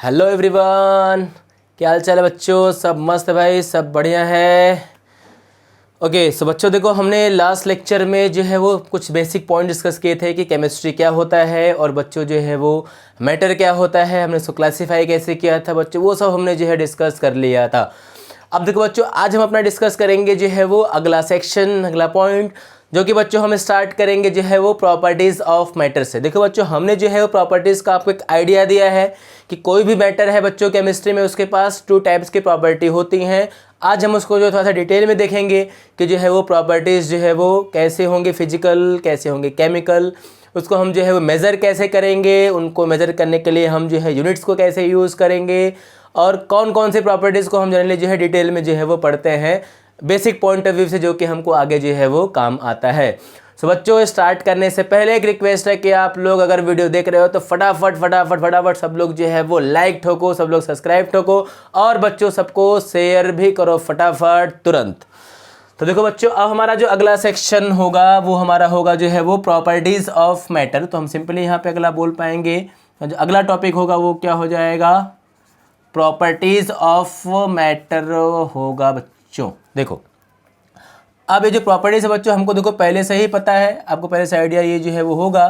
Hello everyone, क्या हाल चाल है बच्चों। सब मस्त है भाई, सब बढ़िया है। ओके सो बच्चों देखो, हमने लास्ट लेक्चर में जो है वो कुछ बेसिक पॉइंट डिस्कस किए थे कि केमिस्ट्री क्या होता है और बच्चों जो है वो मैटर क्या होता है, हमने उसको क्लासीफाई कैसे किया था बच्चों, वो सब हमने जो है डिस्कस कर लिया था। अब देखो बच्चों, आज हम अपना डिस्कस करेंगे जो है वो अगला सेक्शन, अगला पॉइंट, जो कि बच्चों हम स्टार्ट करेंगे जो है वो प्रॉपर्टीज़ ऑफ मैटर से। देखो बच्चों, हमने जो है वो प्रॉपर्टीज़ का आपको एक आइडिया दिया है कि कोई भी मैटर है बच्चों केमिस्ट्री में, उसके पास 2 टाइप्स की प्रॉपर्टी होती हैं। आज हम उसको जो थोड़ा सा डिटेल में देखेंगे कि जो है वो प्रॉपर्टीज़ जो है वो कैसे होंगे, फिजिकल कैसे होंगे, केमिकल, उसको हम जो है वो मेज़र कैसे करेंगे, उनको मेज़र करने के लिए हम जो है यूनिट्स को कैसे यूज़ करेंगे, और कौन कौन से प्रॉपर्टीज़ को हम जनरली जो है डिटेल में जो है वो पढ़ते हैं बेसिक पॉइंट ऑफ व्यू से, जो कि हमको आगे जो है वो काम आता है। सो बच्चों, स्टार्ट करने से पहले एक रिक्वेस्ट है कि आप लोग अगर वीडियो देख रहे हो तो फटाफट सब लोग जो है वो लाइक ठोको, सब लोग सब्सक्राइब ठोको, और बच्चों सबको शेयर भी करो फटाफट तुरंत। तो देखो बच्चों, अब हमारा जो अगला सेक्शन होगा वो हमारा होगा जो है वो प्रॉपर्टीज़ ऑफ मैटर। तो हम सिंपली यहाँ पे अगला बोल पाएंगे, जो अगला टॉपिक होगा वो क्या हो जाएगा, प्रॉपर्टीज़ ऑफ मैटर होगा बच्चों। देखो अब ये जो प्रॉपर्टीज़ है बच्चों, हमको देखो पहले से ही पता है, आपको पहले से आइडिया ये जो है वो होगा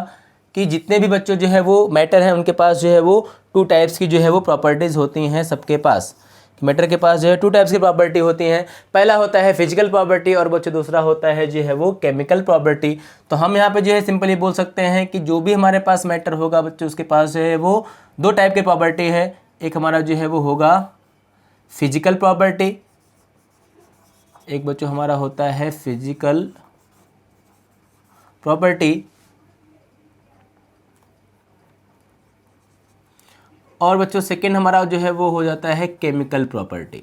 कि जितने भी बच्चों जो है वो मैटर हैं उनके पास जो है वो 2 टाइप्स की जो है वो प्रॉपर्टीज़ होती हैं सबके पास। मैटर के पास जो है 2 टाइप्स की प्रॉपर्टी होती हैं। पहला होता है फिजिकल प्रॉपर्टी और बच्चों दूसरा होता है जो है वो केमिकल प्रॉपर्टी। तो हम यहाँ पे जो है सिंपली बोल सकते हैं कि जो भी हमारे पास मैटर होगा बच्चों, उसके पास जो है वो 2 टाइप की प्रॉपर्टी है। एक हमारा जो है वो होगा फिजिकल प्रॉपर्टी, एक बच्चों हमारा होता है फिजिकल प्रॉपर्टी, और बच्चों सेकंड हमारा जो है वो हो जाता है केमिकल प्रॉपर्टी।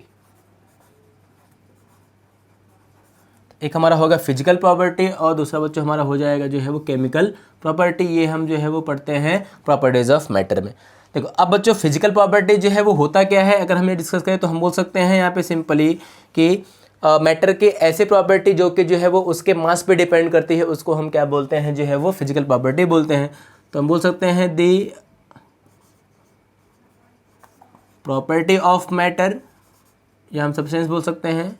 एक हमारा होगा फिजिकल प्रॉपर्टी और दूसरा बच्चों हमारा हो जाएगा जो है वो केमिकल प्रॉपर्टी। ये हम जो है वो पढ़ते हैं प्रॉपर्टीज़ ऑफ मैटर में। देखो अब बच्चों, फिजिकल प्रॉपर्टी जो है वो होता क्या है, अगर हम ये डिस्कस करें तो हम बोल सकते हैं यहाँ पे सिंपली कि मैटर के ऐसे प्रॉपर्टी जो कि जो है वो उसके मास पे डिपेंड करती है, उसको हम क्या बोलते हैं जो है वो फिजिकल प्रॉपर्टी बोलते हैं। तो हम बोल सकते हैं दी प्रॉपर्टी ऑफ मैटर, या हम सब्सटेंस बोल सकते हैं,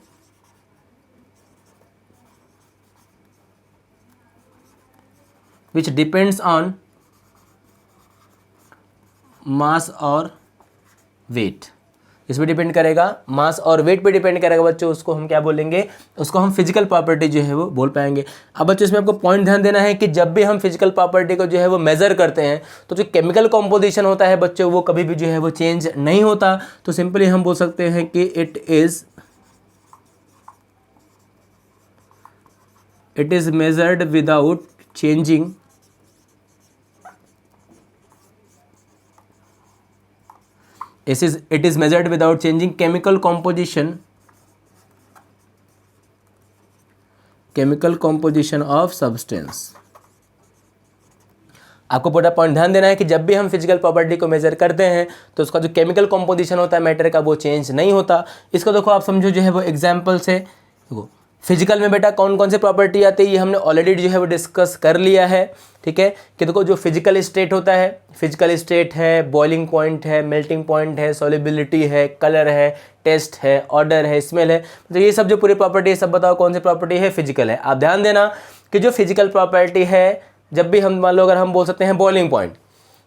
विच डिपेंड्स ऑन मास और वेट। इस पे डिपेंड करेगा, मास और वेट पे डिपेंड करेगा बच्चों, उसको हम क्या बोलेंगे, उसको हम फिजिकल प्रॉपर्टी जो है वो बोल पाएंगे। अब बच्चों इसमें आपको पॉइंट ध्यान देना है कि जब भी हम फिजिकल प्रॉपर्टी को जो है वो मेज़र करते हैं तो जो केमिकल कॉम्पोजिशन होता है बच्चों वो कभी भी जो है वो चेंज नहीं होता। तो सिंपली हम बोल सकते हैं कि it is measured without changing it is measured without changing chemical composition of substance। आपको पूरा पॉइंट ध्यान देना है कि जब भी हम फिजिकल प्रॉपर्टी को मेजर करते हैं तो उसका जो केमिकल कॉम्पोजिशन होता है मैटर का वो चेंज नहीं होता। इसको देखो आप समझो जो है वो एग्जाम्पल से। देखो फिजिकल में बेटा कौन कौन सी प्रॉपर्टी आती है ये हमने ऑलरेडी जो है वो डिस्कस कर लिया है, ठीक है। कि देखो जो फिजिकल स्टेट होता है, फिजिकल स्टेट है, बॉइलिंग पॉइंट है, मेल्टिंग पॉइंट है, सॉल्युबिलिटी है, कलर है, टेस्ट है, ऑर्डर है, स्मेल है, तो ये सब जो पूरी प्रॉपर्टी है सब बताओ कौन सी प्रॉपर्टी है, फिजिकल है। आप ध्यान देना कि जो फिजिकल प्रॉपर्टी है, जब भी हम मान लो अगर हम बोल सकते हैं बॉइलिंग पॉइंट,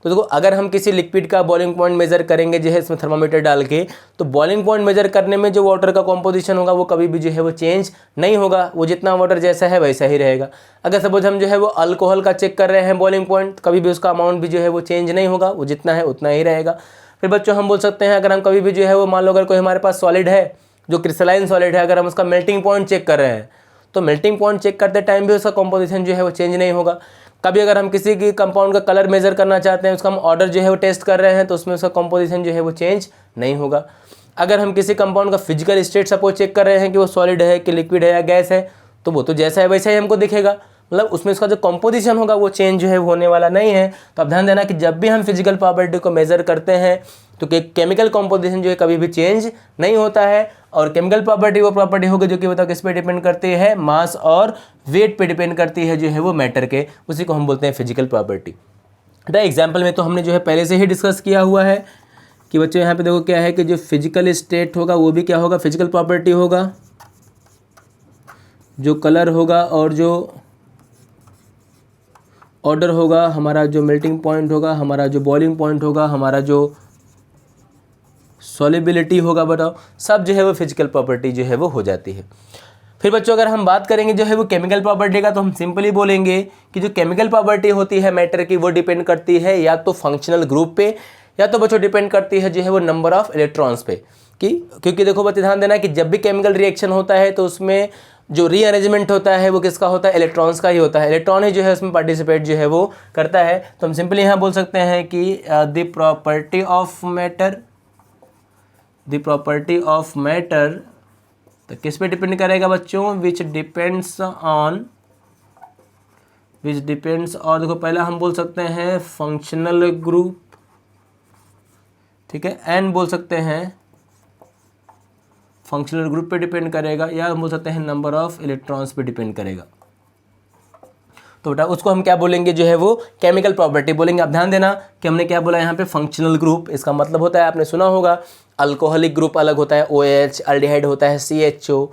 तो देखो अगर हम किसी लिक्विड का बॉइलिंग पॉइंट मेजर करेंगे जो है इसमें थर्मामीटर डाल के, तो बॉइलिंग पॉइंट मेजर करने में जो वाटर का कॉम्पोजिशन होगा वो कभी भी जो है वो चेंज नहीं होगा, वो जितना वाटर जैसा है वैसा ही रहेगा। अगर सपोज हम जो है वो अल्कोहल का चेक कर रहे हैं बॉइलिंग पॉइंट, कभी भी उसका अमाउंट भी जो है वो चेंज नहीं होगा, वो जितना है उतना ही रहेगा। फिर बच्चों हम बोल सकते हैं अगर हम कभी भी जो है वो मान लो अगर कोई हमारे पास सॉलिड है जो क्रिस्टलाइन सॉलिड है, अगर हम उसका मेल्टिंग पॉइंट चेक कर रहे हैं तो मेल्टिंग पॉइंट चेक करते टाइम भी उसका कॉम्पोजिशन जो है वो चेंज नहीं होगा। कभी अगर हम किसी की कंपाउंड का कलर मेजर करना चाहते हैं, उसका हम ऑर्डर जो है वो टेस्ट कर रहे हैं तो उसमें उसका कॉम्पोजिशन जो है वो चेंज नहीं होगा। अगर हम किसी कंपाउंड का फिजिकल स्टेट सपोज चेक कर रहे हैं कि वो सॉलिड है कि लिक्विड है या गैस है, तो वो तो जैसा है वैसा ही हमको दिखेगा, मतलब उसमें उसका जो कॉम्पोजिशन होगा वो चेंज जो है होने वाला नहीं है। तो आप ध्यान देना कि जब भी हम फिजिकल प्रॉपर्टी को मेजर करते हैं तो केमिकल कॉम्पोजिशन जो है कभी भी चेंज नहीं होता है। और केमिकल प्रॉपर्टी वो प्रॉपर्टी होगी जो कि बताओ किस पे डिपेंड करती है, मास और वेट पे डिपेंड करती है जो है वो मैटर के, उसी को हम बोलते हैं फिजिकल प्रॉपर्टी। एग्जाम्पल में तो हमने जो है पहले से ही डिस्कस किया हुआ है कि बच्चों यहाँ पे देखो क्या है कि जो फिजिकल स्टेट होगा वो भी क्या होगा, फिजिकल प्रॉपर्टी होगा, जो कलर होगा और जो ऑर्डर होगा, हमारा जो मेल्टिंग पॉइंट होगा, हमारा जो बॉइलिंग पॉइंट होगा, हमारा जो सॉलिबिलिटी होगा, बताओ सब जो है वो फिजिकल प्रॉपर्टी जो है वो हो जाती है। फिर बच्चों अगर हम बात करेंगे जो है वो केमिकल प्रॉपर्टी का, तो हम सिंपली बोलेंगे कि जो केमिकल प्रॉपर्टी होती है मैटर की वो डिपेंड करती है या तो फंक्शनल ग्रुप पे या तो बच्चों डिपेंड करती है जो है वो नंबर ऑफ इलेक्ट्रॉन्स पे। क्योंकि देखो बच्चे ध्यान देना कि जब भी केमिकल रिएक्शन होता है तो उसमें जो रीअरेंजमेंट होता है वो किसका होता है, इलेक्ट्रॉन्स का ही होता है। इलेक्ट्रॉन ही जो है उसमें पार्टिसिपेट जो है वो करता है। तो हम सिंपली यहाँ बोल सकते हैं कि द प्रॉपर्टी ऑफ मैटर तो किस पे डिपेंड करेगा बच्चों, विच डिपेंड्स ऑन और देखो पहला हम बोल सकते हैं फंक्शनल ग्रुप, ठीक है, एन बोल सकते हैं फंक्शनल ग्रुप पे डिपेंड करेगा, या हम बोल सकते हैं नंबर ऑफ इलेक्ट्रॉन्स पे डिपेंड करेगा। तो बेटा उसको हम क्या बोलेंगे जो है वो केमिकल प्रॉपर्टी बोलेंगे। अब ध्यान देना कि हमने क्या बोला यहाँ पे फंक्शनल ग्रुप, इसका मतलब होता है आपने सुना होगा अल्कोहलिक ग्रुप अलग होता है OH, अल्डिहाइड होता है CHO,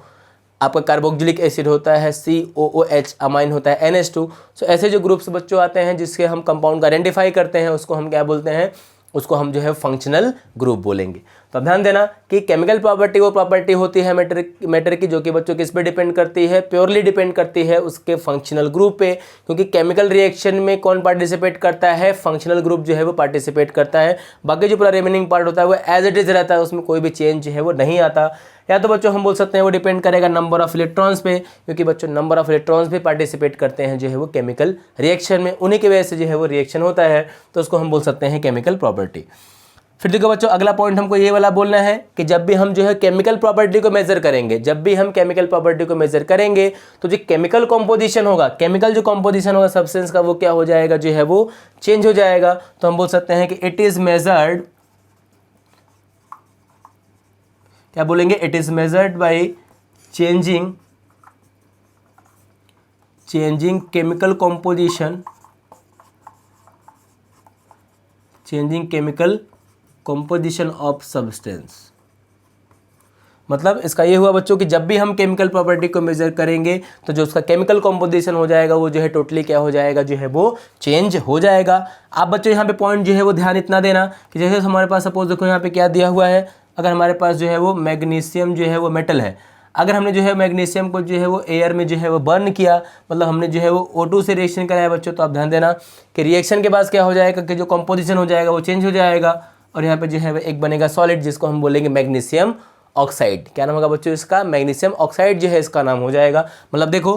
आपका कार्बोक्सिलिक एसिड होता है COOH, अमाइन होता है NH2। सो ऐसे जो ग्रुप्स बच्चों आते हैं जिसके हम कंपाउंड का आइडेंटिफाई करते हैं उसको हम क्या बोलते हैं, उसको हम जो है फंक्शनल ग्रुप बोलेंगे। तो अब ध्यान देना कि केमिकल प्रॉपर्टी वो प्रॉपर्टी होती है मैटर की जो कि बच्चों किस पे डिपेंड करती है, प्योरली डिपेंड करती है उसके फंक्शनल ग्रुप पे। क्योंकि केमिकल रिएक्शन में कौन पार्टिसिपेट करता है, फंक्शनल ग्रुप जो है वो पार्टिसिपेट करता है। बाकी जो पूरा रिमेनिंग पार्ट होता है वो एज इट इज रहता है, उसमें कोई भी चेंज है वो नहीं आता। या तो बच्चों हम बोल सकते हैं वो डिपेंड करेगा नंबर ऑफ इलेक्ट्रॉन्स पे, क्योंकि बच्चों नंबर ऑफ इलेक्ट्रॉन्स भी पार्टिसिपेट करते हैं जो है वो केमिकल रिएक्शन में, उन्हीं की वजह से जो है वो रिएक्शन होता है, तो उसको हम बोल सकते हैं केमिकल प्रॉपर्टी। फिर देखो बच्चों अगला पॉइंट हमको ये वाला बोलना है कि जब भी हम जो है केमिकल प्रॉपर्टी को मेजर करेंगे, तो जो केमिकल कॉम्पोजिशन होगा, केमिकल जो कॉम्पोजिशन होगा सब्सटेंस का, वो क्या हो जाएगा जो है वो चेंज हो जाएगा। तो हम बोल सकते हैं कि इट इज मेजर्ड, क्या बोलेंगे, it is measured by changing chemical composition, composition of substance. मतलब इसका ये हुआ बच्चों कि जब भी हम केमिकल प्रॉपर्टी को मेजर करेंगे तो जो उसका केमिकल कंपोजिशन हो जाएगा वो जो है टोटली क्या हो जाएगा, जो है वो चेंज हो जाएगा। आप बच्चों यहाँ पे पॉइंट जो है वो ध्यान इतना देना कि जैसे हमारे पास सपोज देखो यहाँ पे क्या दिया हुआ है, अगर हमारे पास जो है वो मैग्नीशियम जो है वो मेटल है, अगर हमने जो है मैग्नीशियम को जो है वो एयर में जो है वो बर्न किया, मतलब हमने जो है वो O2 से रिएक्शन कराया बच्चों, तो आप ध्यान देना कि रिएक्शन के बाद क्या हो जाएगा कि जो कंपोजिशन हो जाएगा वो चेंज हो जाएगा और यहाँ पे जो है एक बनेगा सॉलिड जिसको हम बोलेंगे मैग्नीशियम ऑक्साइड। क्या नाम होगा बच्चों इसका, मैग्नीशियम ऑक्साइड जो है इसका नाम हो जाएगा। मतलब देखो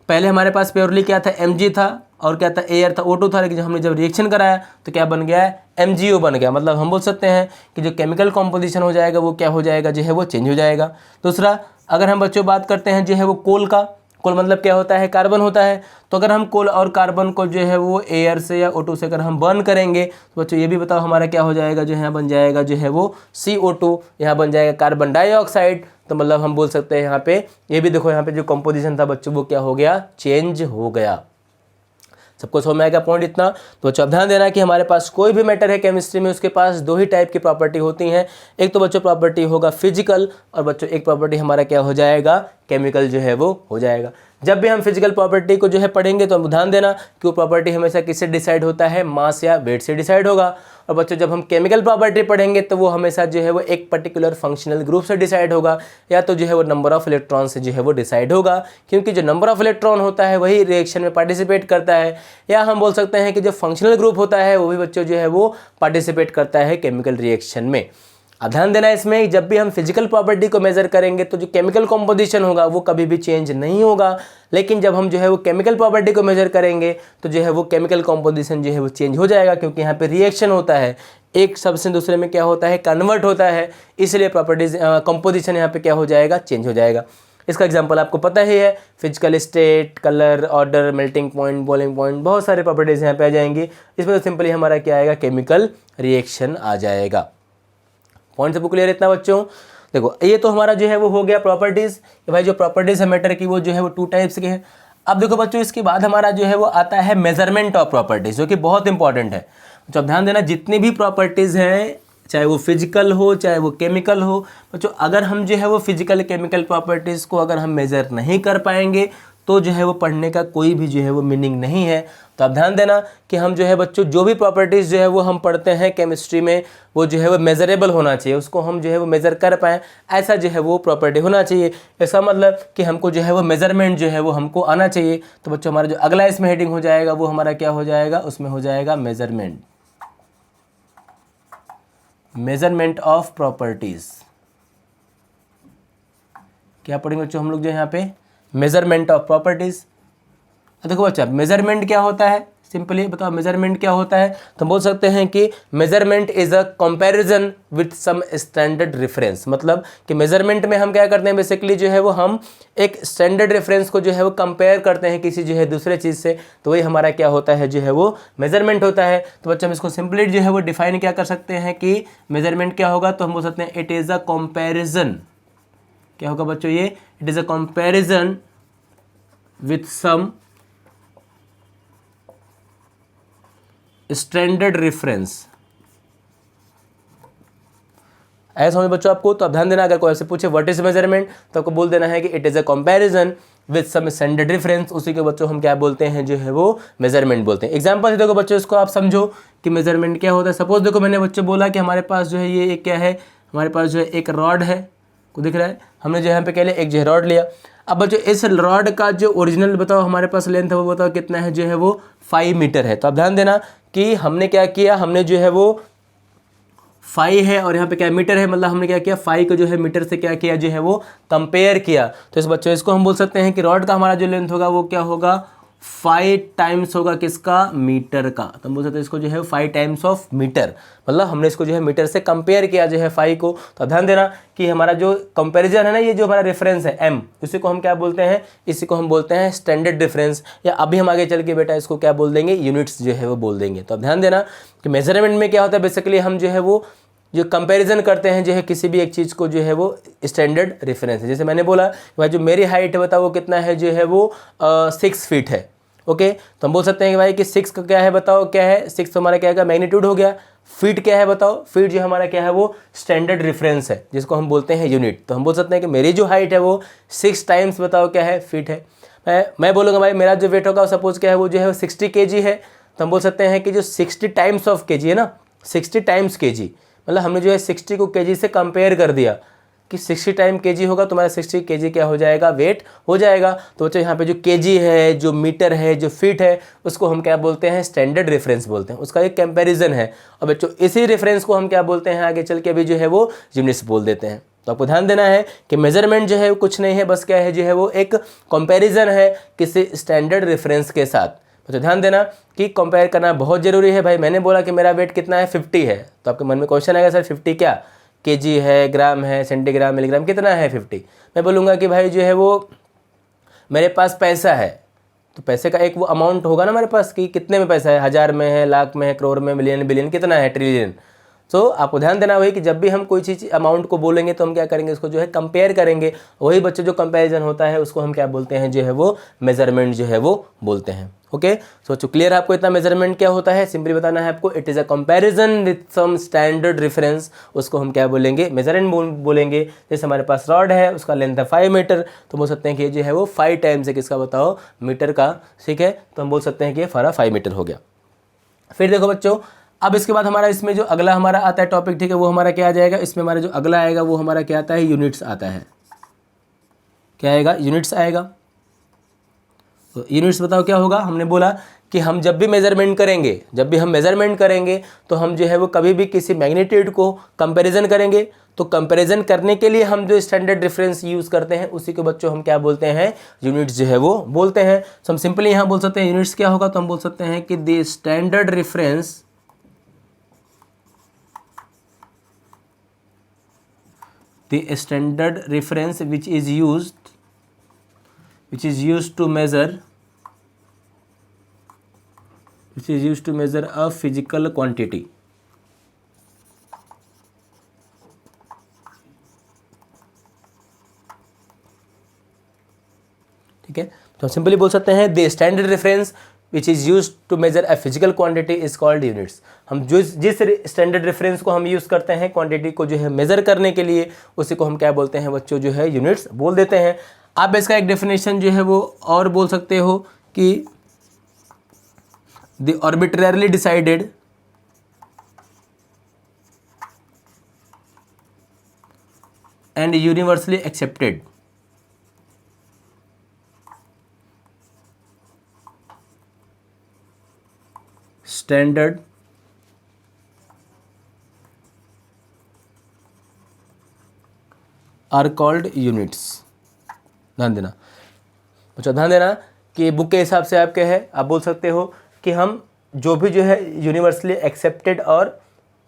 पहले हमारे पास प्योरली क्या था, Mg था और क्या था, एयर था, O2 था, लेकिन हमने जब रिएक्शन कराया तो क्या बन गया है, MgO बन गया। मतलब हम बोल सकते हैं कि जो केमिकल कॉम्पोजिशन हो जाएगा वो क्या हो जाएगा, जो है वो चेंज हो जाएगा। दूसरा अगर हम बच्चों बात करते हैं जो है वो कोल का, कोल मतलब क्या होता है, कार्बन होता है। तो अगर हम कोल और कार्बन को जो है वो एयर से या O2 से अगर हम बर्न करेंगे तो बच्चों ये भी बताओ हमारा क्या हो जाएगा, जो यहाँ बन जाएगा जो है वो CO2, यहाँ बन जाएगा कार्बन डाइऑक्साइड। तो मतलब हम बोल सकते हैं यहाँ पे ये भी देखो यहाँ पे जो कंपोजिशन था बच्चों वो क्या हो गया, चेंज हो गया। सबको समझ में आएगा पॉइंट इतना। तो बच्चों अब ध्यान देना कि हमारे पास कोई भी मैटर है केमिस्ट्री में उसके पास दो ही टाइप की प्रॉपर्टी होती हैं। एक तो बच्चों प्रॉपर्टी होगा फिजिकल और बच्चों एक प्रॉपर्टी हमारा क्या हो जाएगा, केमिकल जो है वो हो जाएगा। जब भी हम फिजिकल प्रॉपर्टी को जो है पढ़ेंगे तो हम ध्यान देना कि वो प्रॉपर्टी हमेशा किससे डिसाइड होता है, मास या वेट से डिसाइड होगा। और बच्चों जब हम केमिकल प्रॉपर्टी पढ़ेंगे तो वो हमेशा जो है वो एक पर्टिकुलर फंक्शनल ग्रुप से डिसाइड होगा या तो जो है वो नंबर ऑफ इलेक्ट्रॉन से जो है वो डिसाइड होगा, क्योंकि जो नंबर ऑफ इलेक्ट्रॉन होता है वही रिएक्शन में पार्टिसिपेट करता है। या हम बोल सकते हैं कि जो फंक्शनल ग्रुप होता है वो भी बच्चों जो है वो पार्टिसिपेट करता है केमिकल रिएक्शन में। अब ध्यान देना इसमें, जब भी हम फिजिकल प्रॉपर्टी को मेजर करेंगे तो जो केमिकल कॉम्पोजिशन होगा वो कभी भी चेंज नहीं होगा, लेकिन जब हम जो है वो केमिकल प्रॉपर्टी को मेजर करेंगे तो जो है वो केमिकल कॉम्पोजिशन जो है वो चेंज हो जाएगा, क्योंकि यहाँ पे रिएक्शन होता है, एक सब्सटेंस दूसरे में क्या होता है, कन्वर्ट होता है, इसलिए प्रॉपर्टीज कंपोजिशन यहाँ पे क्या हो जाएगा, चेंज हो जाएगा। इसका एग्जांपल आपको पता ही है, physical state, colour, order, melting point, boiling point, बहुत सारे प्रॉपर्टीज यहाँ पे आ जाएंगी। इसमें तो सिंपली हमारा क्या आएगा, केमिकल रिएक्शन आ जाएगा। पॉइंट सबको क्लियर इतना बच्चों। देखो ये तो हमारा जो है वो हो गया प्रॉपर्टीज़, कि भाई जो प्रॉपर्टीज़ है मैटर की वो जो है वो टू टाइप्स के हैं। अब देखो बच्चों इसके बाद हमारा जो है वो आता है मेजरमेंट ऑफ प्रॉपर्टीज़, जो कि बहुत इंपॉर्टेंट है। तो अब ध्यान देना जितनी भी प्रॉपर्टीज़ हैं चाहे वो फिजिकल हो चाहे वो केमिकल हो। बच्चों अगर हम जो है वो फिजिकल केमिकल प्रॉपर्टीज़ को अगर हम मेज़र नहीं कर पाएंगे तो जो है वो पढ़ने का कोई भी जो है वो मीनिंग नहीं है। तो आप ध्यान देना कि हम जो है बच्चों जो भी प्रॉपर्टीज़ जो है वो हम पढ़ते हैं केमिस्ट्री में, वो जो है वो मेज़रेबल होना चाहिए, उसको हम जो है वो मेज़र कर पाएँ, ऐसा जो है वो प्रॉपर्टी होना चाहिए। इसका मतलब कि हमको जो है वो मेज़रमेंट जो है वो हमको आना चाहिए। तो बच्चों हमारा जो अगला इसमें हेडिंग हो जाएगा वो हमारा क्या हो जाएगा, उसमें हो जाएगा मेज़रमेंट, मेजरमेंट ऑफ प्रॉपर्टीज। क्या पढ़ेंगे बच्चों हम लोग जो यहाँ पे, मेजरमेंट ऑफ प्रॉपर्टीज। देखो बच्चा मेजरमेंट क्या होता है, सिंपली बताओ मेजरमेंट क्या होता है। तो बोल सकते हैं कि measurement is a comparison with some standard reference. मतलब कि मेजरमेंट में हम क्या करते हैं, बेसिकली जो है वो हम एक स्टैंडर्ड रेफरेंस को जो है वो कंपेयर करते हैं किसी जो है दूसरे चीज़ से, तो वही हमारा क्या होता है जो है वो मेजरमेंट होता है। तो बच्चा हम इसको सिंपली जो है वो डिफाइन क्या कर सकते हैं कि मेजरमेंट क्या होगा, तो हम बोल सकते हैं इट इज़ अ कंपैरिजन। क्या होगा बच्चों ये, it is a comparison with some standard reference. ऐसा समझ बच्चों आपको। तो अब ध्यान देना, अगर कोई ऐसे पूछे व्हाट इज मेजरमेंट तो आपको बोल देना है कि it is a comparison with some standard reference. उसी के बच्चों हम क्या बोलते हैं जो है वो मेजरमेंट बोलते हैं। एग्जांपल से देखो बच्चों, इसको आप समझो कि मेजरमेंट क्या होता है। सपोज देखो मैंने बच्चों बोला कि हमारे पास जो है ये एक क्या है, हमारे पास जो है एक रॉड है, को दिख रहा है, हमने जो यहाँ पे कह लिया एक जो है रॉड लिया। अब बच्चों इस रॉड का जो ओरिजिनल बताओ हमारे पास लेंथ है वो बताओ कितना है, जो है वो 5 मीटर है। तो आप ध्यान देना कि हमने क्या किया, हमने जो है वो 5 है और यहाँ पे क्या मीटर है, मतलब हमने क्या किया 5 को जो है मीटर से क्या किया जो है वो कंपेयर किया। तो इस बच्चों इसको हम बोल सकते हैं कि रॉड का हमारा जो लेंथ होगा वो क्या होगा, 5 टाइम्स होगा किसका, मीटर का। तो हम बोल सकते हैं इसको जो है 5 टाइम्स ऑफ मीटर, मतलब हमने इसको जो है मीटर से कंपेयर किया जो है 5 को। तो ध्यान देना कि हमारा जो कंपैरिजन है ना, ये जो हमारा रेफरेंस है m, इसी को हम क्या बोलते हैं, इसी को हम बोलते हैं स्टैंडर्ड रेफरेंस, या अभी हम आगे चल के बेटा इसको क्या बोल देंगे, यूनिट्स जो है वो बोल देंगे। तो अब ध्यान देना कि मेजरमेंट में क्या होता है, बेसिकली हम जो है वो जो कंपैरिजन करते हैं जो है किसी भी एक चीज़ को जो है वो स्टैंडर्ड रेफरेंस है। जैसे मैंने बोला भाई जो मेरी हाइट है बताओ वो कितना है, जो है वो 6 फीट है। ओके, तो हम बोल सकते हैं कि भाई कि 6 का क्या है बताओ, क्या है 6 तो हमारा क्या है, मैग्नीट्यूड हो गया। फीट क्या है बताओ, फीट जो हमारा क्या है वो स्टैंडर्ड रेफरेंस है, जिसको हम बोलते हैं यूनिट। तो हम बोल सकते हैं कि मेरी जो हाइट है वो 6 टाइम्स बताओ क्या है, फीट है। मैं बोलूँगा भाई मेरा जो वेट होगा सपोज क्या है वो जो है 60 kg है। तो हम बोल सकते हैं कि जो 60 टाइम्स ऑफ kg है ना, 60 टाइम्स kg, मतलब हमने जो है 60 को kg से कंपेयर कर दिया कि 60 टाइम kg होगा, तुम्हारा 60 kg क्या हो जाएगा, वेट हो जाएगा। तो बच्चों यहाँ पे जो kg है, जो मीटर है, जो फीट है, उसको हम क्या बोलते हैं, स्टैंडर्ड रेफरेंस बोलते हैं, उसका एक कंपैरिजन है। और बच्चों इसी रेफरेंस को हम क्या बोलते हैं, आगे चल के अभी जो है वो यूनिट्स बोल देते हैं। तो आपको ध्यान देना है कि मेजरमेंट जो है कुछ नहीं है, बस क्या है जो है वो एक कंपैरिजन है किसी स्टैंडर्ड रेफरेंस के साथ। तो ध्यान देना कि कंपेयर करना बहुत ज़रूरी है। भाई मैंने बोला कि मेरा वेट कितना है, 50 है, तो आपके मन में क्वेश्चन आएगा सर 50 क्या, केजी है, ग्राम है, सेंटीग्राम, मिलीग्राम, कितना है 50। मैं बोलूँगा कि भाई जो है वो मेरे पास पैसा है, तो पैसे का एक वो अमाउंट होगा ना हमारे पास कि कितने में पैसा है, हज़ार में है, लाख में है, करोड़ में, मिलियन, बिलियन, कितना है, ट्रिलियन। तो आपको ध्यान देना वही कि जब भी हम कोई चीज़ अमाउंट को बोलेंगे तो हम क्या करेंगे, उसको जो है कंपेयर करेंगे। वही बच्चे जो कंपैरिजन होता है उसको हम क्या बोलते हैं, जो है वो मेजरमेंट जो है वो बोलते हैं। ओके, सोचो क्लियर आपको इतना मेजरमेंट क्या होता है, सिंपली बताना है आपको, it is a comparison with some standard reference, उसको हम क्या बोलेंगे, मेजरमेंट बोलेंगे। जैसे हमारे पास रॉड है, उसका लेंथ है 5 मीटर, तो बोल सकते हैं कि जो है वो 5 टाइम्स है किसका बताओ, मीटर का। ठीक है, तो हम बोल सकते हैं कि ये हमारा 5 मीटर हो गया। फिर देखो बच्चों, अब इसके बाद हमारा इसमें जो अगला हमारा आता है टॉपिक, ठीक है, वो हमारा क्या आ जाएगा, इसमें हमारा जो अगला आएगा वो हमारा क्या आता है, यूनिट्स आता है। क्या आएगा, यूनिट्स आएगा। तो यूनिट्स बताओ क्या होगा, हमने बोला कि हम जब भी मेजरमेंट करेंगे, जब भी हम मेजरमेंट करेंगे तो हम जो है वो कभी भी किसी मैग्नीट्यूड को कंपैरिजन करेंगे। तो कंपैरिजन करने के लिए हम जो स्टैंडर्ड रेफरेंस यूज़ करते हैं उसी को बच्चों हम क्या बोलते हैं, यूनिट्स जो है वो बोलते हैं। तो हम सिंपली यहाँ बोल सकते हैं यूनिट्स क्या होगा, तो हम बोल सकते हैं कि the standard reference the standard reference which is used to measure a physical quantity। ठीक है, तो सिंपली बोल सकते हैं the standard reference which is use to measure a physical quantity is called units. हम जिस स्टैंडर्ड रेफरेंस को हम यूज़ करते हैं क्वांटिटी को जो है मेजर करने के लिए, उसी को हम क्या बोलते हैं बच्चों, जो है यूनिट्स बोल देते हैं। आप इसका एक डेफिनेशन जो है वो और बोल सकते हो कि the arbitrarily decided and universally accepted standard are called units. ध्यान देना बच्चों, ध्यान देना कि बुक के हिसाब से आपके है, आप बोल सकते हो कि हम जो भी जो है यूनिवर्सली एक्सेप्टेड, और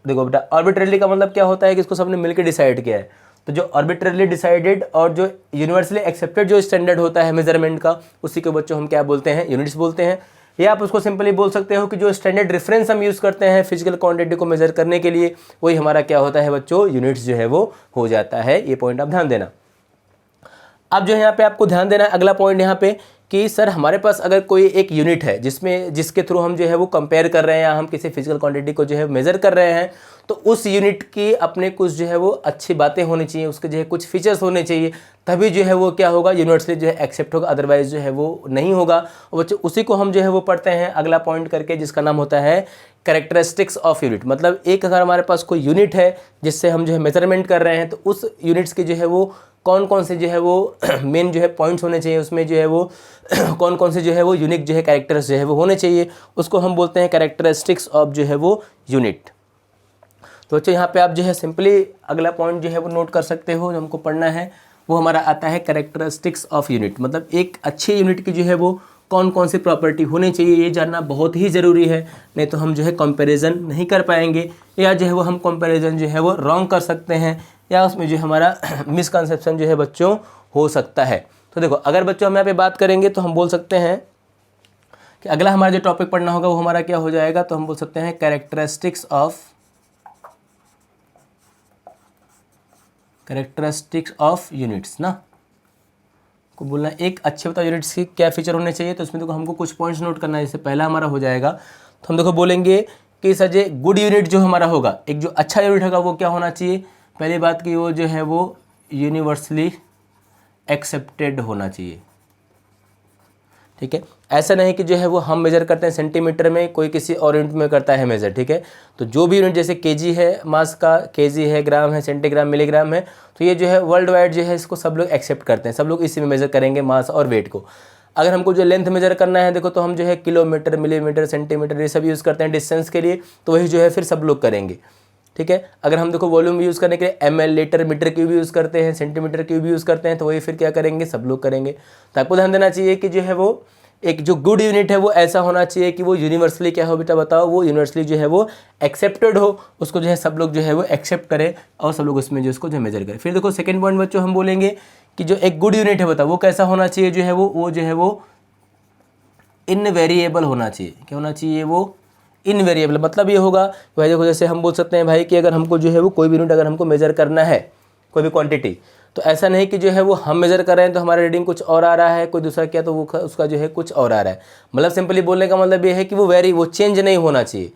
देखो बेटा आर्बिट्रेरली का मतलब क्या होता है कि इसको सबने मिलकर डिसाइड किया है। तो जो आर्बिट्रेरली डिसाइडेड और जो यूनिवर्सली एक्सेप्टेड जो स्टैंडर्ड होता है मेजरमेंट का, उसी को बच्चों हम क्या बोलते हैं, यूनिट्स बोलते हैं। या आप उसको सिंपली बोल सकते हो कि जो स्टैंडर्ड रेफरेंस हम यूज़ करते हैं फिजिकल क्वांटिटी को मेजर करने के लिए, वही हमारा क्या होता है बच्चों, यूनिट्स जो है वो हो जाता है। ये पॉइंट आप ध्यान देना। अब जो है यहाँ पे आपको ध्यान देना है अगला पॉइंट यहाँ पे कि सर हमारे पास अगर कोई एक यूनिट है जिसके थ्रू हम जो है वो कंपेयर कर रहे हैं या हम किसी फिजिकल क्वांटिटी को जो है मेज़र कर रहे हैं, तो उस यूनिट की अपने कुछ जो है वो अच्छी बातें होनी चाहिए, उसके जो है कुछ फीचर्स होने चाहिए, तभी जो है वो क्या होगा, यूनिवर्सली जो है एक्सेप्ट होगा, अदरवाइज जो है वो नहीं होगा। और बच्चों उसी को हम जो है वो पढ़ते हैं अगला पॉइंट करके, जिसका नाम होता है कैरेक्टरिस्टिक्स ऑफ यूनिट। मतलब एक अगर हमारे पास कोई यूनिट है जिससे हम जो है मेजरमेंट कर रहे हैं, तो उस यूनिट्स की जो है वो कौन कौन से जो है वो मेन जो है पॉइंट्स होने चाहिए, उसमें जो है वो कौन कौन से जो है वो यूनिक जो है कैरेक्टर्स जो है वो होने चाहिए, उसको हम बोलते हैं कैरेक्टरिस्टिक्स ऑफ जो है वो यूनिट। तो बच्चों यहाँ पे आप जो है सिंपली अगला पॉइंट जो है वो नोट कर सकते हो, जो हमको पढ़ना है वो हमारा आता है कैरेक्टरिस्टिक्स ऑफ यूनिट। मतलब एक अच्छे यूनिट की जो है वो कौन कौन सी प्रॉपर्टी होनी चाहिए, ये जानना बहुत ही ज़रूरी है, नहीं तो हम जो है कंपैरिजन नहीं कर पाएंगे, या जो है वो हम कंपैरिजन जो है वो रॉन्ग कर सकते हैं, या उसमें जो हमारा मिसकंसेप्शन जो है बच्चों हो सकता है। तो देखो अगर बच्चों हम यहाँ पे बात करेंगे तो हम बोल सकते हैं कि अगला हमारा जो टॉपिक पढ़ना होगा वो हमारा क्या हो जाएगा, तो हम बोल सकते हैं कैरेक्टरिस्टिक्स ऑफ यूनिट्स ना को बोलना। एक अच्छे बताओ यूनिट्स की क्या फीचर होने चाहिए, तो उसमें देखो हमको कुछ पॉइंट्स नोट करना है। जैसे पहला हमारा हो जाएगा, तो हम देखो बोलेंगे कि सर जे गुड यूनिट जो हमारा होगा, एक जो अच्छा यूनिट होगा वो क्या होना चाहिए, पहली बात कि वो जो है वो यूनिवर्सली एक्सेप्टेड होना चाहिए। ठीक है, ऐसा नहीं कि जो है वो हम मेजर करते हैं सेंटीमीटर में, कोई किसी और यूनिट में करता है मेजर। ठीक है, तो जो भी यूनिट जैसे केजी है मास का, केजी है, ग्राम है, सेंटीग्राम, मिलीग्राम है, तो ये जो है वर्ल्ड वाइड जो है इसको सब लोग एक्सेप्ट करते हैं, सब लोग इसी में मेजर करेंगे मास और वेट को। अगर हमको जो लेंथ मेजर करना है देखो, तो हम जो है किलोमीटर, मिलीमीटर, सेंटीमीटर ये सब यूज़ करते हैं डिस्टेंस के लिए, तो वही जो है फिर सब लोग करेंगे। ठीक है, अगर हम देखो वॉल्यूम यूज़ करने के लिए ml, litre, metre cube use करते हैं, सेंटीमीटर क्यूब यूज़ करते हैं, तो वही फिर क्या करेंगे, सब लोग करेंगे। तो आपको ध्यान देना चाहिए कि जो है वो एक जो गुड यूनिट है वो ऐसा होना चाहिए कि वो यूनिवर्सली क्या हो बेटा बताओ, वो यूनिवर्सली जो है वो एक्सेप्टेड हो, उसको जो है सब लोग जो है वो एक्सेप्ट करें और सब लोग उसमें जो उसको जो मेजर करें। फिर देखो सेकंड पॉइंट बच्चों हम बोलेंगे कि जो एक गुड यूनिट है बताओ वो कैसा होना चाहिए, जो है वो जो है वो इनवेरिएबल होना चाहिए। क्या होना चाहिए, वो इनवेरिएबल। मतलब ये होगा भाई देखो, जैसे हम बोल सकते हैं भाई कि अगर हमको जो है वो कोई भी यूनिट अगर हमको मेजर करना है, कोई भी क्वांटिटी, तो ऐसा नहीं कि जो है वो हम मेजर कर रहे हैं तो हमारा रीडिंग कुछ और आ रहा है, कोई दूसरा किया तो वो उसका जो है कुछ और आ रहा है। मतलब सिंपली बोलने का मतलब ये है कि वो चेंज नहीं होना चाहिए।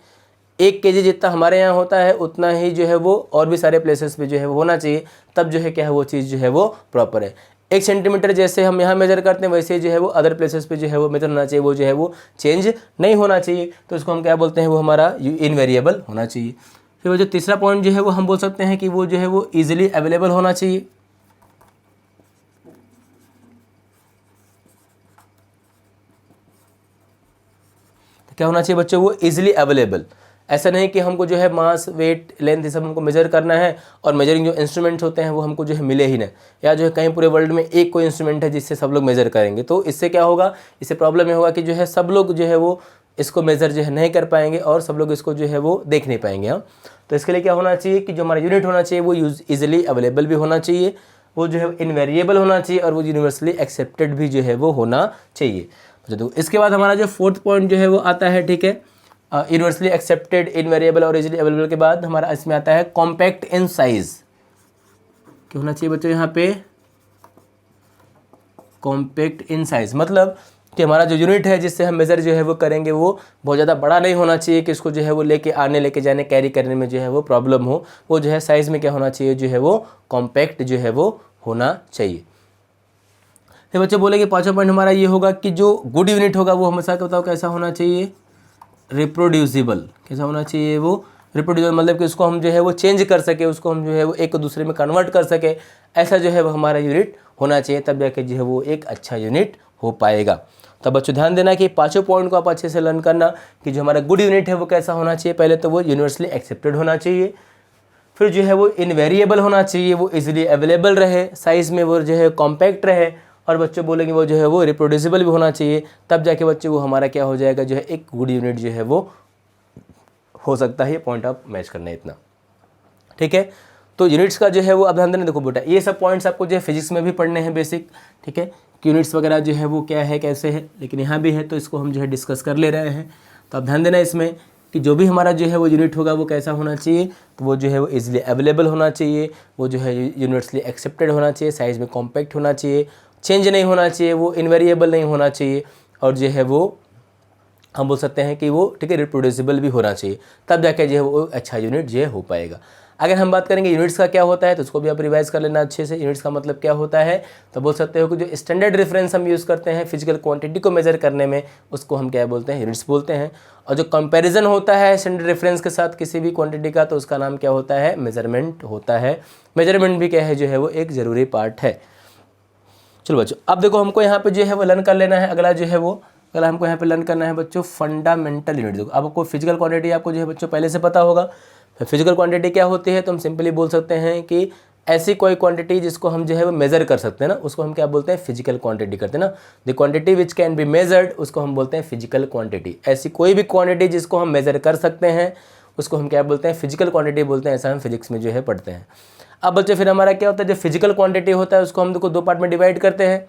1 kg जितना हमारे यहाँ होता है उतना ही जो है वो और भी सारे प्लेसेस पे जो है वो होना चाहिए, तब जो है क्या है वो चीज़ जो है वो प्रॉपर है। 1 सेंटीमीटर जैसे हम यहाँ मेजर करते हैं वैसे जो है वो अदर प्लेसेस पे जो है वो मेजर होना चाहिए, वो जो है वो चेंज नहीं होना चाहिए। तो इसको हम क्या बोलते हैं, वो हमारा इनवेरिएबल होना चाहिए। फिर वो जो तीसरा पॉइंट जो है वो हम बोल सकते हैं कि वो जो है वो ईजिली अवेलेबल होना चाहिए। क्या होना चाहिए बच्चों, वो इजीली अवेलेबल। ऐसा नहीं कि हमको जो है मास, वेट, लेंथ ये सब हमको मेजर करना है और मेजरिंग जो इंस्ट्रूमेंट्स होते हैं वो हमको जो है मिले ही नहीं, या जो है कहीं पूरे वर्ल्ड में एक कोई इंस्ट्रूमेंट है जिससे सब लोग मेजर करेंगे, तो इससे क्या होगा, इससे प्रॉब्लम ये होगा कि जो है सब लोग जो है वो इसको मेजर जो है नहीं कर पाएंगे और सब लोग इसको जो है वो देख नहीं पाएंगे। हाँ, तो इसके लिए क्या होना चाहिए कि जो हमारा यूनिट होना चाहिए वो ईजिली अवेलेबल भी होना चाहिए, वो जो है इनवेरिएबल होना चाहिए और वो यूनिवर्सली एक्सेप्टेड भी जो है वो होना चाहिए। तो इसके बाद हमारा जो फोर्थ पॉइंट जो है वो आता है, ठीक है, यूनिवर्सली एक्सेप्टेड, इनवेरिएबल और इजीली अवेलेबल के बाद हमारा इसमें आता है कॉम्पैक्ट इन साइज। क्या होना चाहिए बच्चों यहाँ पे, कॉम्पैक्ट इन साइज। मतलब कि हमारा जो यूनिट है जिससे हम मेज़र जो है वो करेंगे वो बहुत ज़्यादा बड़ा नहीं होना चाहिए कि इसको जो है वो लेके जाने कैरी करने में जो है वो प्रॉब्लम हो। वो जो है साइज़ में क्या होना चाहिए, जो है वो कॉम्पैक्ट जो है वो होना चाहिए। फिर बच्चे बोले कि पाँचवा पॉइंट हमारा ये होगा कि जो गुड यूनिट होगा वो हमेशा क्या बताओ कैसा होना चाहिए, रिप्रोड्यूसिबल। कैसा होना चाहिए वो, रिप्रोड्यूसिबल, मतलब कि उसको हम जो है वो चेंज कर सके, उसको हम जो है वो एक दूसरे में कन्वर्ट कर सके, ऐसा जो है वो हमारा यूनिट होना चाहिए, तब जाके जो है वो एक अच्छा यूनिट हो पाएगा। तब बच्चों ध्यान देना कि पाँचों पॉइंट को आप अच्छे से लर्न करना कि जो हमारा गुड यूनिट है वो कैसा होना चाहिए। पहले तो वो यूनिवर्सली एक्सेप्टेड होना चाहिए, फिर जो है वो इनवेरिएबल होना चाहिए, वो इजीली अवेलेबल रहे, साइज़ में वो जो है कॉम्पैक्ट रहे, और बच्चों बोलेंगे वो जो है वो रिप्रोड्यूसिबल भी होना चाहिए। तब जाके बच्चों वो हमारा क्या हो जाएगा, जो है एक गुड यूनिट जो है वो हो सकता है। ये पॉइंट आप मैच करना है इतना, ठीक है। तो यूनिट्स का जो है वो अब ध्यान देना, देखो बेटा ये सब पॉइंट्स आपको जो है फिजिक्स में भी पढ़ने हैं बेसिक, ठीक है, कि यूनिट्स वगैरह जो है वो क्या है कैसे है, लेकिन यहाँ भी है तो इसको हम जो है डिस्कस कर ले रहे हैं। तो आप ध्यान देना इसमें कि जो भी हमारा जो है वो यूनिट होगा वो कैसा होना चाहिए, तो वो जो है वो इजीली अवेलेबल होना चाहिए, वो जो है यूनिवर्सली एक्सेप्टेड होना चाहिए, साइज़ में कॉम्पैक्ट होना चाहिए, चेंज नहीं होना चाहिए, वो इनवेरिएबल नहीं होना चाहिए, और जो है वो हम बोल सकते हैं कि वो ठीक है रिप्रोड्यूसिबल भी होना चाहिए, तब जाके जो है वो अच्छा यूनिट जो है हो पाएगा। अगर हम बात करेंगे यूनिट्स का क्या होता है तो उसको भी आप रिवाइज कर लेना अच्छे से। यूनिट्स का मतलब क्या होता है, तो बोल सकते हो कि जो स्टैंडर्ड रेफरेंस हम यूज़ करते हैं फिजिकल क्वांटिटी को मेजर करने में, उसको हम क्या बोलते हैं, यूनिट्स बोलते हैं। और जो कंपैरिजन होता है स्टैंडर्ड रेफरेंस के साथ किसी भी क्वांटिटी का, तो उसका नाम क्या होता है, मेजरमेंट होता है। मेजरमेंट भी क्या है, जो है वो एक ज़रूरी पार्ट है। चलो बच्चों अब देखो हमको यहाँ पे जो है वो लर्न कर लेना है, अगला जो है वो अगला हमको यहाँ पे लर्न करना है बच्चों फंडामेंटल यूनिट। देखो अब आपको फिजिकल क्वांटिटी आपको जो है बच्चों पहले से पता होगा। फिजिकल क्वांटिटी क्या होती है, तो हम सिंपली बोल सकते हैं कि ऐसी कोई क्वांटिटी जिसको हम जो है वो मेज़र कर सकते हैं ना, उसको हम क्या बोलते हैं, फिजिकल क्वांटिटी करते हैं ना। The quantity which can be measured, उसको हम बोलते हैं फिजिकल क्वांटिटी। ऐसी कोई भी क्वांटिटी जिसको हम मेज़र कर सकते हैं उसको हम क्या बोलते हैं, फिजिकल क्वांटिटी बोलते हैं। ऐसा हम फिजिक्स में जो है पढ़ते हैं। अब बच्चे फिर हमारा क्या होता है, जो फिजिकल क्वांटिटी होता है उसको हम देखो दो पार्ट में डिवाइड करते हैं।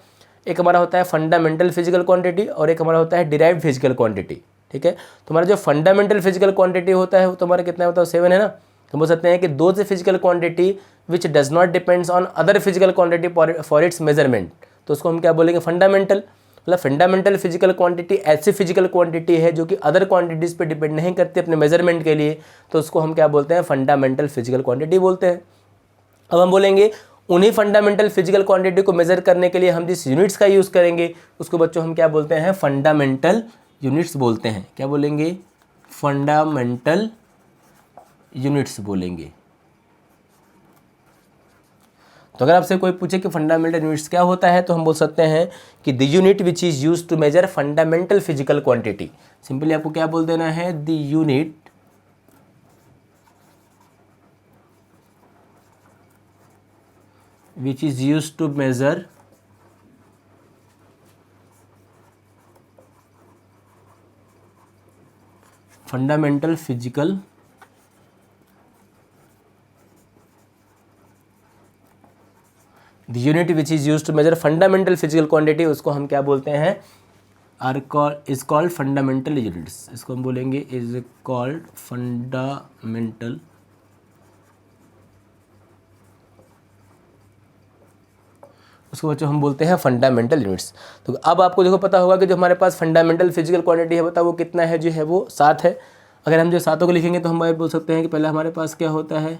एक हमारा होता है फंडामेंटल फिजिकल क्वांटिटी और एक हमारा होता है डिराइव्ड फिजिकल क्वांटिटी, ठीक है। तो हमारा जो फंडामेंटल फिजिकल क्वांटिटी होता है वो तो हमारा कितना होता है, 7 है ना। तो बोल सकते हैं कि those physical quantity which does not depends on other physical quantity for its measurement, तो उसको हम क्या बोलेंगे, फंडामेंटल। मतलब फंडामेंटल फिजिकल क्वांटिटी ऐसी फिजिकल क्वांटिटी है जो कि अदर क्वांटिटीज़ पे डिपेंड नहीं करती अपने मेजरमेंट के लिए, तो उसको हम क्या बोलते हैं, फंडामेंटल फिजिकल क्वांटिटी बोलते हैं। अब हम बोलेंगे उन्हीं फंडामेंटल फिजिकल क्वांटिटी को मेजर करने के लिए हम जिस यूनिट्स का यूज़ करेंगे उसको बच्चों हम क्या बोलते हैं, फंडामेंटल यूनिट्स बोलते हैं। क्या बोलेंगे, फंडामेंटल यूनिट्स बोलेंगे। तो अगर आपसे कोई पूछे कि फंडामेंटल यूनिट्स क्या होता है, तो हम बोल सकते हैं कि the unit which is used to measure fundamental physical quantity. Simply आपको क्या बोल देना है, the unit which is used to measure fundamental physical the unit which is used to measure fundamental physical quantity, उसको हम क्या बोलते हैं, is called fundamental units। इसको हम बोलेंगे is called fundamental उसको बच्चों हम बोलते हैं फंडामेंटल यूनिट्स। तो अब आपको देखो पता होगा कि जो हमारे पास फंडामेंटल फिजिकल क्वांटिटी है, बताओ वो कितना है, जो है वो 7 है। अगर हम जो 7 को लिखेंगे तो हम बोल सकते हैं कि पहले हमारे पास क्या होता है,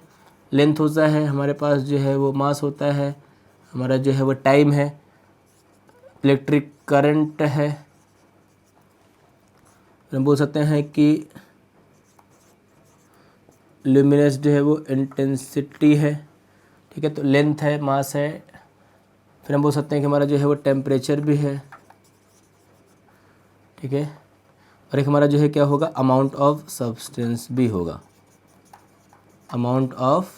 लेंथ होता है, हमारे पास जो है वो मास होता है, हमारा जो है वो टाइम है, इलेक्ट्रिक करंट है, हम बोल सकते हैं कि ल्यूमिनस जो है वो इंटेंसिटी है, ठीक है। तो लेंथ है, मास है, फिर हम बोल सकते हैं कि हमारा जो है वो टेम्परेचर भी है, ठीक है। और एक हमारा जो है क्या होगा, अमाउंट ऑफ सब्सटेंस भी होगा, अमाउंट ऑफ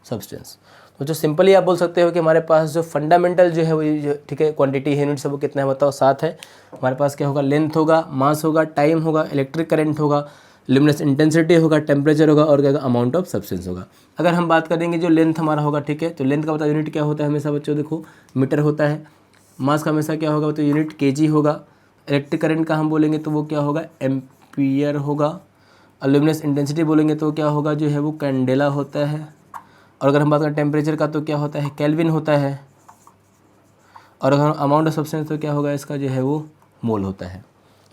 सब्सटेंस। तो जो सिंपली आप बोल सकते हो कि हमारे पास जो फंडामेंटल जो है वो जो ठीक है क्वांटिटी है यूनिट्स है वो कितना है, बताओ 7 है। हमारे पास क्या होगा, लेंथ होगा, मास होगा, टाइम होगा, इलेक्ट्रिक करंट होगा, ल्यूमिनस इंटेंसिटी होगा, टेम्परेचर होगा, और क्या होगा, अमाउंट ऑफ सब्सटेंस होगा। अगर हम बात करेंगे जो लेंथ हमारा होगा, ठीक है, तो लेंथ का बताओ यूनिट क्या होता है, हमेशा बच्चों देखो मीटर होता है। मास का हमेशा क्या होगा, तो यूनिट केजी होगा। इलेक्ट्रिक करंट का हम बोलेंगे तो वो क्या होगा, एम्पियर होगा। और ल्यूमिनस इंटेंसिटी बोलेंगे तो क्या होगा, जो है वो कैंडेला होता है। और अगर हम बात करें टेम्परेचर का तो क्या होता है, केल्विन होता है। और अगर हम अमाउंट ऑफ सब्सटेंस तो क्या होगा इसका, जो है वो मोल होता है।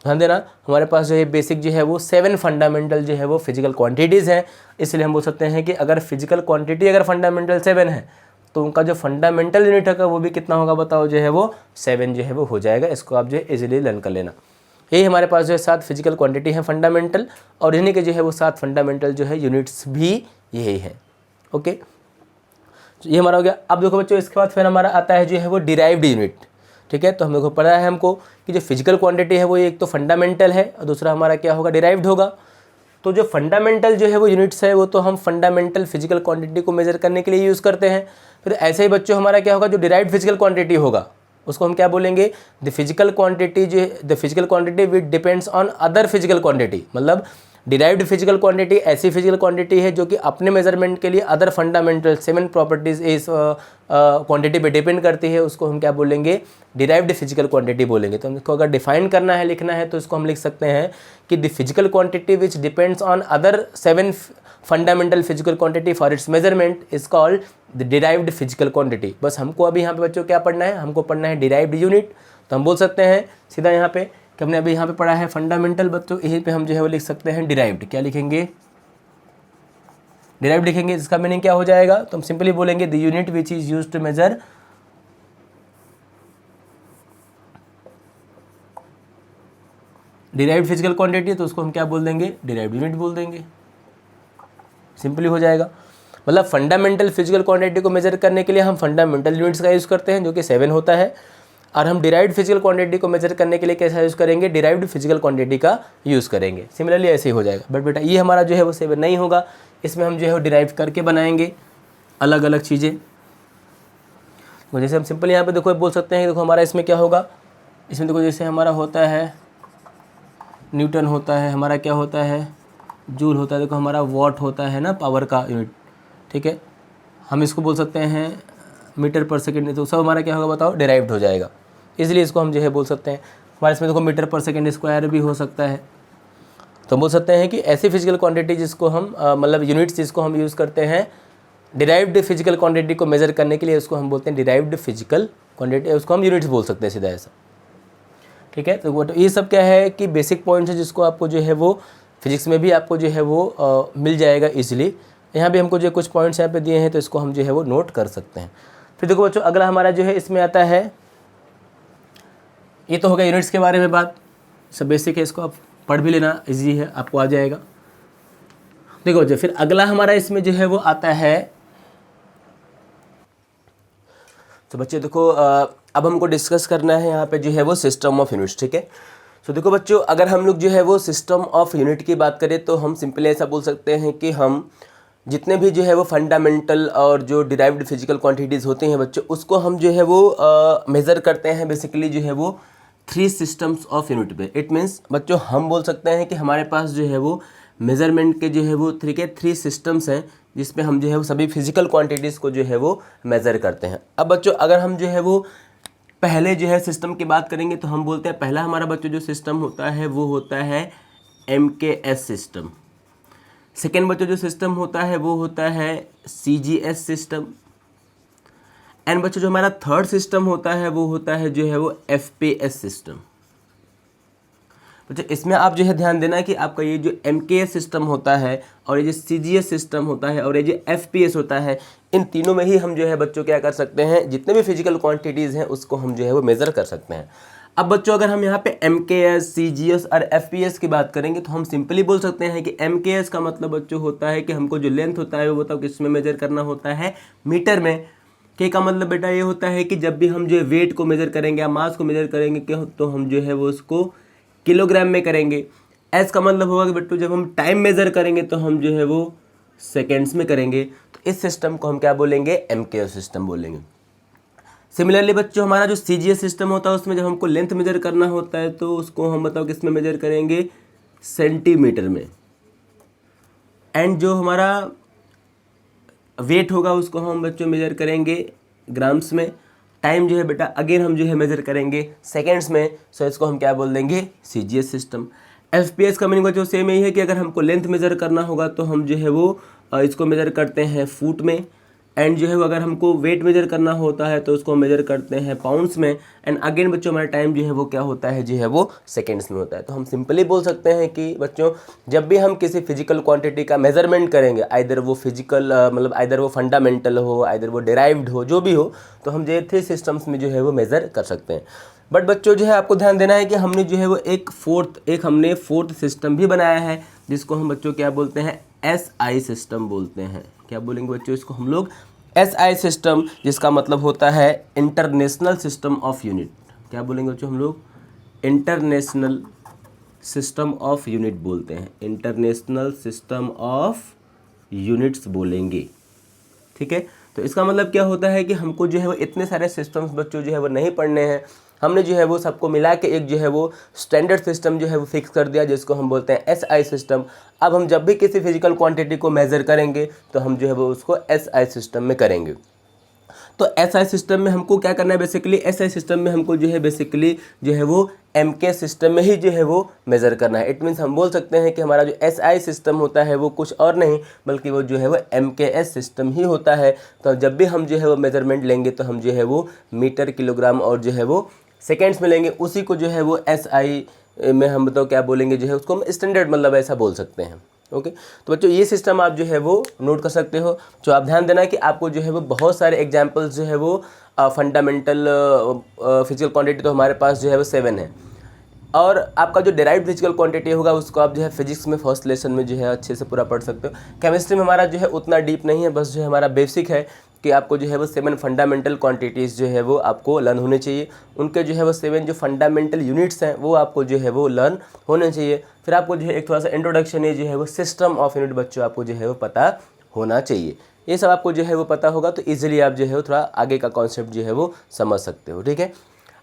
ध्यान देना, हमारे पास जो है बेसिक जो है वो 7 फंडामेंटल जो है वो फिजिकल क्वांटिटीज़ हैं, इसलिए हम बोल सकते हैं कि अगर फिजिकल क्वांटिटी अगर फंडामेंटल 7 है तो उनका जो फंडामेंटल यूनिट होगा वो भी कितना होगा बताओ, जो है वो 7 जो है वो हो जाएगा। इसको आप जो है इजीली लर्न कर लेना। यही हमारे पास जो है 7 फिजिकल क्वांटिटी हैं फंडामेंटल, और इन्हीं के जो है वो 7 फंडामेंटल जो है यूनिट्स भी यही है। ओके, ये हमारा हो गया। अब देखो बच्चों, इसके बाद फिर हमारा आता है जो है वो डिराइव्ड यूनिट। ठीक है, तो हम लोग को पता है हमको कि जो फिजिकल क्वांटिटी है वो एक तो फंडामेंटल है और दूसरा हमारा क्या होगा, डिराइव्ड होगा। तो जो फंडामेंटल जो है वो यूनिट्स है वो तो हम फंडामेंटल फिजिकल क्वांटिटी को मेजर करने के लिए यूज़ करते हैं। फिर ऐसे ही बच्चों हमारा क्या होगा, जो डिराइव्ड फिजिकल क्वांटिटी होगा उसको हम क्या बोलेंगे, the physical quantity which depends on other physical quantity. मतलब डिराइव्ड फिजिकल क्वांटिटी ऐसी फिजिकल क्वांटिटी है जो कि अपने मेजरमेंट के लिए अदर फंडामेंटल 7 प्रॉपर्टीज इस क्वांटिटी पे डिपेंड करती है, उसको हम क्या बोलेंगे, डिराइव्ड फिजिकल क्वांटिटी बोलेंगे। तो हमको अगर डिफाइन करना है, लिखना है, तो इसको हम लिख सकते हैं कि the physical quantity which depends on other 7 fundamental physical quantity for its measurement is called the derived physical quantity. बस हमको अभी यहाँ पे बच्चों क्या पढ़ना है, हमको पढ़ना है डिराइव्ड यूनिट। तो हम बोल सकते हैं सीधा यहाँ पे कि हमने अभी यहाँ पे पढ़ा है फंडामेंटल, बच्चों यहीं पे हम जो है वो लिख सकते हैं डिराइव्ड। क्या लिखेंगे, डिराइव्ड लिखेंगे। इसका मीनिंग क्या हो जाएगा, तो हम सिंपली बोलेंगे the unit which is used to measure derived physical quantity, तो उसको हम क्या बोल देंगे, डिराइव्ड यूनिट बोल देंगे। सिंपली हो जाएगा। मतलब फंडामेंटल फिजिकल क्वांटिटी को मेजर करने के लिए हम फंडामेंटल यूनिट्स का यूज़ करते हैं जो कि 7 होता है, और हम डिराइव्ड फिजिकल क्वांटिटी को मेजर करने के लिए कैसा यूज़ करेंगे, डिराइव्ड फिजिकल क्वांटिटी का यूज़ करेंगे। सिमिलरली ऐसे ही हो जाएगा। बट बेटा ये हमारा जो है वो 7 नहीं होगा, इसमें हम जो है वो डिराइव करके बनाएंगे अलग अलग चीज़ें। तो जैसे हम सिंपल यहाँ पे देखो बोल सकते हैं, देखो हमारा इसमें क्या होगा, इसमें देखो जैसे हमारा होता है न्यूटन होता है, हमारा क्या होता है जूल होता है, देखो हमारा वॉट होता है ना, पावर का यूनिट। ठीक है, हम इसको बोल सकते हैं मीटर पर सेकेंड, तो सब हमारा क्या होगा बताओ, डिराइव्ड हो जाएगा। इसलिए इसको हम जो है बोल सकते हैं, हमारे इसमें देखो मीटर पर सेकेंड स्क्वायर भी हो सकता है। तो बोल सकते हैं कि ऐसी फिजिकल क्वांटिटी जिसको हम मतलब यूनिट्स जिसको हम यूज़ करते हैं डिराइव्ड फिजिकल क्वांटिटी को मेजर करने के लिए, उसको हम बोलते हैं डिराइव्ड फिजिकल क्वांटिटी, उसको हम यूनिट्स बोल सकते हैं सीधा ऐसा। ठीक है, तो ये सब क्या है कि बेसिक पॉइंट्स है जिसको आपको जो है वो फिजिक्स में भी आपको जो है वो मिल जाएगा इजीली। यहाँ भी हमको जो कुछ पॉइंट्स यहाँ पे दिए हैं तो इसको हम जो है वो नोट कर सकते हैं। फिर देखो बच्चों, अगला हमारा जो है इसमें आता है, ये तो हो गया यूनिट्स के बारे में बात, सब बेसिक है, इसको आप पढ़ भी लेना, इजी है, आपको आ जाएगा। देखो जो फिर अगला हमारा इसमें जो है वो आता है, तो बच्चे देखो अब हमको डिस्कस करना है यहाँ पे जो है वो सिस्टम ऑफ यूनिट्स। ठीक है, तो देखो बच्चों, अगर हम लोग जो है वो सिस्टम ऑफ यूनिट की बात करें तो हम सिंपली ऐसा बोल सकते हैं कि हम जितने भी जो है वो फंडामेंटल और जो डिराइव्ड फिजिकल क्वांटिटीज़ होते हैं बच्चों, उसको हम जो है वो मेज़र करते हैं बेसिकली जो है वो 3 सिस्टम्स ऑफ यूनिट पे। इट मीन्स बच्चों हम बोल सकते हैं कि हमारे पास जो है वो मेज़रमेंट के जो है वो 3 सिस्टम्स हैं जिसमें हम जो है वो सभी फिजिकल क्वांटिटीज़ को जो है वो मेज़र करते हैं। अब बच्चों अगर हम जो है वो पहले जो है सिस्टम की बात करेंगे तो हम बोलते हैं पहला हमारा बच्चों जो सिस्टम होता है वो होता है MKS सिस्टम। सेकेंड बच्चों जो सिस्टम होता है वो होता है CGS सिस्टम। एंड बच्चों जो हमारा थर्ड सिस्टम होता है वो होता है जो है वो FPS सिस्टम। बच्चों इसमें आप जो है ध्यान देना कि आपका ये जो MKS सिस्टम होता है और ये जो CGS सिस्टम होता है और ये जो FPS होता है, इन तीनों में ही हम जो है बच्चों क्या कर सकते हैं, जितने भी फिजिकल क्वांटिटीज़ हैं उसको हम जो है वो मेज़र कर सकते हैं। अब बच्चों अगर हम यहाँ पे MKS, CGS और FPS की बात करेंगे तो हम सिंपली बोल सकते हैं कि MKS का मतलब बच्चों होता है कि हमको जो लेंथ होता है वो बताओ किस में मेजर करना होता है, मीटर में। के का मतलब बेटा ये होता है कि जब भी हम जो है वेट को मेजर करेंगे या मास को मेजर करेंगे क्या तो हम जो है वो उसको किलोग्राम में करेंगे। एस का मतलब होगा कि बेटू जब हम टाइम मेजर करेंगे तो हम जो है वो सेकेंड्स में करेंगे। तो इस सिस्टम को हम क्या बोलेंगे, MKS सिस्टम बोलेंगे। सिमिलरली बच्चों हमारा जो CGS सिस्टम होता है उसमें जब हमको लेंथ मेजर करना होता है तो उसको हम बताओ किस में मेजर करेंगे, सेंटीमीटर में। एंड जो हमारा वेट होगा उसको हम बच्चों मेजर करेंगे ग्राम्स में। टाइम जो है बेटा अगेन हम जो है मेजर करेंगे सेकेंड्स में। सो इसको हम क्या बोल देंगे, CGS सिस्टम। FPS का मीनिंग बच्चों सेम यही है कि अगर हमको लेंथ मेजर करना होगा तो हम जो है वो इसको मेजर करते हैं फुट में। एंड जो है वो अगर हमको वेट मेजर करना होता है तो उसको मेजर करते हैं पाउंड्स में। एंड अगेन बच्चों हमारा टाइम जो है वो क्या होता है, जो है वो सेकेंड्स में होता है। तो हम सिंपली बोल सकते हैं कि बच्चों जब भी हम किसी फिजिकल क्वांटिटी का मेजरमेंट करेंगे, आइदर वो फिजिकल मतलब आइदर वो फंडामेंटल हो, आइदर वो डिराइव्ड हो, जो भी हो, तो हम जो 3 सिस्टम्स में जो है वो मेज़र कर सकते हैं। बट बच्चों जो है आपको ध्यान देना है कि हमने जो है वो हमने फोर्थ सिस्टम भी बनाया है, जिसको हम बच्चों क्या बोलते हैं, SI सिस्टम बोलते हैं। क्या बोलेंगे बच्चों इसको हम लोग, SI सिस्टम, जिसका मतलब होता है इंटरनेशनल सिस्टम ऑफ यूनिट। क्या बोलेंगे बच्चों हम लोग, इंटरनेशनल सिस्टम ऑफ यूनिट बोलते हैं, इंटरनेशनल सिस्टम ऑफ यूनिट्स बोलेंगे। ठीक है, तो इसका मतलब क्या होता है कि हमको जो है वो इतने सारे सिस्टम्स बच्चों जो है वो नहीं पढ़ने हैं। हमने जो है वो सबको मिला के एक जो है वो स्टैंडर्ड सिस्टम जो है वो फिक्स कर दिया, जिसको हम बोलते हैं SI सिस्टम। अब हम जब भी किसी फिजिकल क्वांटिटी को मेज़र करेंगे तो हम जो है वो उसको SI सिस्टम में करेंगे। तो SI सिस्टम में हमको क्या करना है, बेसिकली SI सिस्टम में हमको जो है बेसिकली जो है वो MK सिस्टम में ही जो है वो मेज़र करना है। इट मीन्स हम बोल सकते हैं कि हमारा जो SI सिस्टम होता है वो कुछ और नहीं बल्कि वो जो है वो MKS सिस्टम ही होता है। तो जब भी हम जो है वो मेज़रमेंट लेंगे तो हम जो है वो मीटर, किलोग्राम और जो है वो सेकेंड्स में लेंगे। उसी को जो है वो SI में हम तो क्या बोलेंगे, जो है उसको हम स्टैंडर्ड मतलब ऐसा बोल सकते हैं। ओके, तो बच्चों ये सिस्टम आप जो है वो नोट कर सकते हो। जो आप ध्यान देना है कि आपको जो है वो बहुत सारे एग्जांपल्स जो है वो फंडामेंटल फिजिकल क्वांटिटी तो हमारे पास जो है वो 7 है, और आपका जो डेराइव्ड फिजिकल क्वांटिटी होगा उसको आप जो है फिजिक्स में फर्स्ट लेसन में जो है अच्छे से पूरा पढ़ सकते हो। केमिस्ट्री में हमारा जो है उतना डीप नहीं है, बस जो है हमारा बेसिक है कि आपको जो है वो 7 फंडामेंटल क्वांटिटीज़ जो है वो आपको लर्न होने चाहिए। उनके जो है वो 7 जो फंडामेंटल यूनिट्स हैं वो आपको जो है वो लर्न होने चाहिए। फिर आपको जो है एक थोड़ा सा इंट्रोडक्शन है जो है वो सिस्टम ऑफ यूनिट बच्चों आपको जो है वो पता होना चाहिए। ये सब आपको जो है वो पता होगा तो ईजिली आप जो है वो थोड़ा आगे का कॉन्सेप्ट जो है वो समझ सकते हो। ठीक है,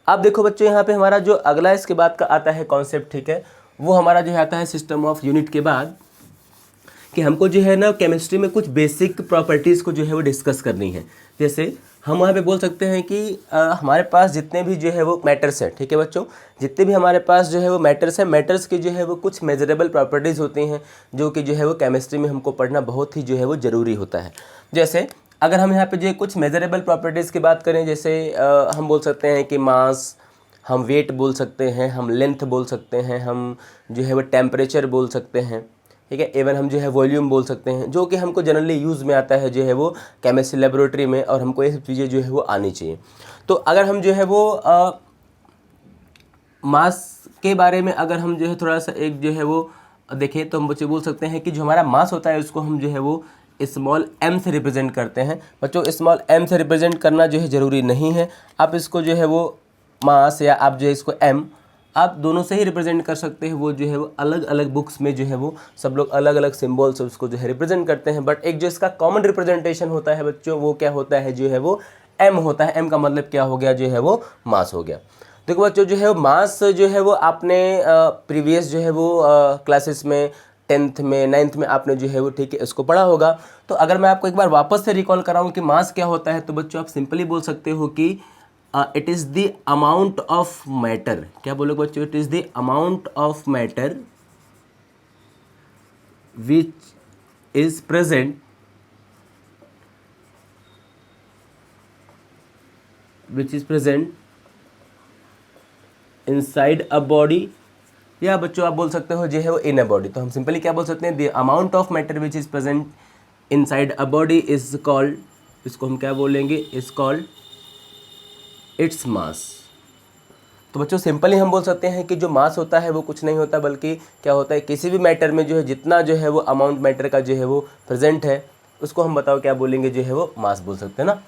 अब देखो बच्चों यहाँ पे हमारा जो अगला इसके बाद का आता है कॉन्सेप्ट, ठीक है, वो हमारा जो है आता है सिस्टम ऑफ यूनिट के बाद, कि हमको जो है ना केमिस्ट्री में कुछ बेसिक प्रॉपर्टीज़ को जो है वो डिस्कस करनी है। जैसे हम वहाँ पे बोल सकते हैं कि हमारे पास जितने भी जो है वो मैटर्स हैं, ठीक है बच्चों, जितने भी हमारे पास जो है वो मैटर्स हैं, मैटर्स की जो है वो कुछ मेजरेबल प्रॉपर्टीज़ होती हैं जो कि जो है वो केमिस्ट्री में हमको पढ़ना बहुत ही जो है वो ज़रूरी होता है। जैसे अगर हम यहाँ पे जो कुछ मेजरेबल प्रॉपर्टीज़ की बात करें, जैसे हम बोल सकते हैं कि मास, हम वेट बोल सकते हैं, हम लेंथ बोल सकते हैं, हम जो है वो टेम्परेचर बोल सकते हैं, ठीक है, इवन हम जो है वॉल्यूम बोल सकते हैं, जो कि हमको जनरली यूज़ में आता है जो है वो केमिस्ट्री लेबोरेटरी में, और हमको ये सब चीज़ें जो है वो आनी चाहिए। तो अगर हम जो है वो मास के बारे में अगर हम जो है थोड़ा सा एक जो है वो देखें तो हम बच्चे बोल सकते हैं कि जो हमारा मास होता है उसको हम जो है वो स्मॉल m से रिप्रेजेंट करते हैं। बच्चों स्मॉल m से रिप्रेजेंट करना जो है ज़रूरी नहीं है, आप इसको जो है वो मास या आप जो है इसको m आप दोनों से ही रिप्रेजेंट कर सकते हैं। वो जो है वो अलग अलग बुक्स में जो है वो सब लोग अलग अलग सिम्बॉल से उसको जो है रिप्रेजेंट करते हैं, बट एक जो इसका कॉमन रिप्रेजेंटेशन होता है बच्चों वो क्या होता है, जो है वो m होता है। m का मतलब क्या हो गया, जो है वो मास हो गया। देखो बच्चों जो है वो मास जो है वो आपने प्रीवियस जो है वो क्लासेस में 10th में 9th में आपने जो है वो ठीक है इसको पढ़ा होगा। तो अगर मैं आपको एक बार वापस से रिकॉल कराऊं कि मास क्या होता है, तो बच्चों आप सिंपली बोल सकते हो कि it is the amount of matter. क्या बोलोगे बच्चों, it is the amount of matter which is present inside a body, या बच्चों आप बोल सकते हो जो है वो इन अ बॉडी। तो हम सिंपली क्या बोल सकते हैं, the amount of matter which is present inside a body is called, इसको हम क्या बोलेंगे, इज कॉल्ड इट्स मास। तो बच्चों सिंपली हम बोल सकते हैं कि जो मास होता है वो कुछ नहीं होता बल्कि क्या होता है, किसी भी मैटर में जो है जितना जो है वो अमाउंट मैटर का जो है वो प्रेजेंट है उसको हम बताओ क्या बोलेंगे, जो है वो मास बोल सकते हैं ना।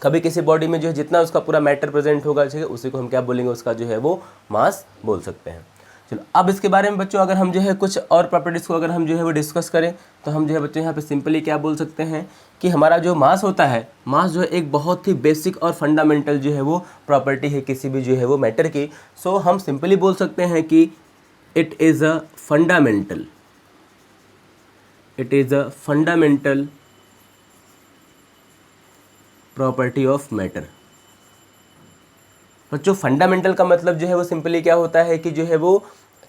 कभी किसी बॉडी में जो है जितना उसका पूरा मैटर प्रेजेंट होगा ठीक है उसी को हम क्या बोलेंगे, उसका जो है वो मास बोल सकते हैं। चलो अब इसके बारे में बच्चों अगर हम जो है कुछ और प्रॉपर्टीज़ को अगर हम जो है वो डिस्कस करें तो हम जो है बच्चों यहाँ पे सिंपली क्या बोल सकते हैं कि हमारा जो मास होता है, मास जो है एक बहुत ही बेसिक और फंडामेंटल जो है वो प्रॉपर्टी है किसी भी जो है वो मैटर की। सो हम सिंपली बोल सकते हैं कि it is a fundamental property of matter. बच्चों फंडामेंटल का मतलब जो है वो सिंपली क्या होता है कि जो है वो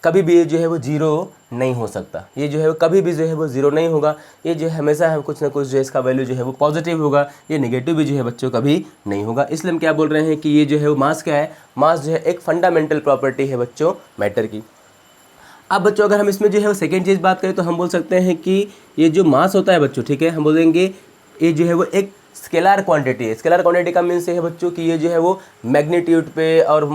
कभी भी ये जो है वो जीरो नहीं हो सकता, ये जो है वो कभी भी जो है वो जीरो नहीं होगा, ये जो है हमेशा है कुछ ना कुछ जो है इसका वैल्यू जो है वो पॉजिटिव होगा, ये नेगेटिव भी जो है बच्चों कभी नहीं होगा। इसलिए हम क्या बोल रहे हैं कि ये जो है वो मास क्या है, मास जो है एक फंडामेंटल प्रॉपर्टी है बच्चों मैटर की। अब बच्चों अगर हम इसमें जो है वो सेकेंड चीज़ बात करें तो हम बोल सकते हैं कि ये जो मास होता है बच्चों, ठीक है, हम बोलेंगे ये जो है वो एक स्केलर क्वांटिटी है। स्केलर क्वांटिटी का मीन्स ये है बच्चों कि ये जो है वो मैग्नीट्यूड पे और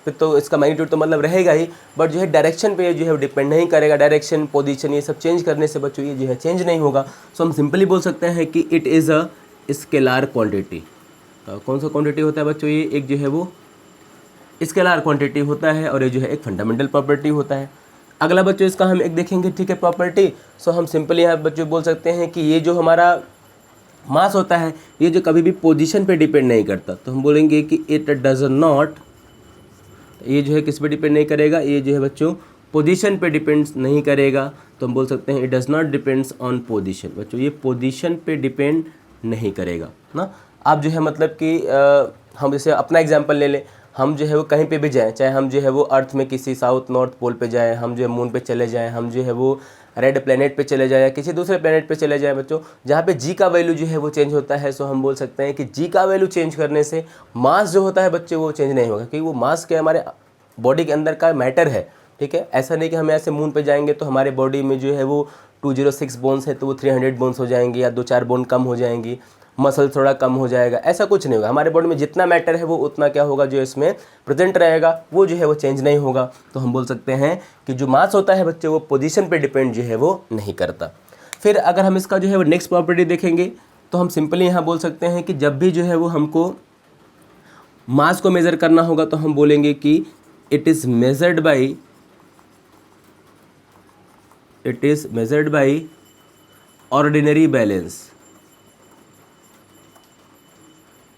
फिर तो इसका मैग्नीट्यूड तो मतलब रहेगा ही, बट जो है डायरेक्शन पे ये जो है वो डिपेंड नहीं करेगा। डायरेक्शन, पोजीशन ये सब चेंज करने से बच्चों ये जो है चेंज नहीं होगा। सो हम सिंपली बोल सकते हैं कि it is a scalar quantity. कौन सा क्वांटिटी होता है बच्चों, ये एक जो है वो स्केलर क्वांटिटी होता है और ये जो है एक फंडामेंटल प्रॉपर्टी होता है। अगला बच्चों इसका हम एक देखेंगे, ठीक है, प्रॉपर्टी। सो हम सिंपली यहाँ बच्चों बोल सकते हैं कि ये जो हमारा मास होता है ये जो कभी भी पोजीशन पे डिपेंड नहीं करता, तो हम बोलेंगे कि इट डज नॉट, ये जो है किस पे डिपेंड नहीं करेगा, ये जो है बच्चों पोजीशन पे डिपेंड्स नहीं करेगा, तो हम बोल सकते हैं it does not depends on position. बच्चों ये पोजीशन पे डिपेंड नहीं करेगा ना। आप जो है मतलब कि हम जैसे अपना एग्जांपल ले लें, हम जो है वो कहीं पे भी जाएं, चाहे हम जो है वो अर्थ में किसी साउथ नॉर्थ पोल पे जाएं, हम जो है मून पे चले जाएं, हम जो है वो रेड प्लेनेट पे चले जाएं या किसी दूसरे प्लेनेट पे चले जाएं बच्चों, जहाँ पे जी का वैल्यू जो है वो चेंज होता है। सो हम बोल सकते हैं कि जी का वैल्यू चेंज करने से मास जो होता है बच्चों वो चेंज नहीं होगा, क्योंकि वो मास क्या हमारे बॉडी के अंदर का मैटर है, ठीक है। ऐसा नहीं कि हम ऐसे मून पे जाएंगे तो हमारे बॉडी में जो है वो 206 बोन्स है तो वो 300 बोन्स हो जाएंगी या 2-4 बोन कम हो जाएंगी, मसल थोड़ा कम हो जाएगा, ऐसा कुछ नहीं होगा। हमारे बॉडी में जितना मैटर है वो उतना क्या होगा जो इसमें प्रेजेंट रहेगा, वो जो है वो चेंज नहीं होगा। तो हम बोल सकते हैं कि जो मास होता है बच्चे वो पोजीशन पे डिपेंड जो है वो नहीं करता। फिर अगर हम इसका जो है वो नेक्स्ट प्रॉपर्टी देखेंगे तो हम सिंपली यहाँ बोल सकते हैं कि जब भी जो है वो हमको मास को मेज़र करना होगा तो हम बोलेंगे कि it is measured by ordinary balance.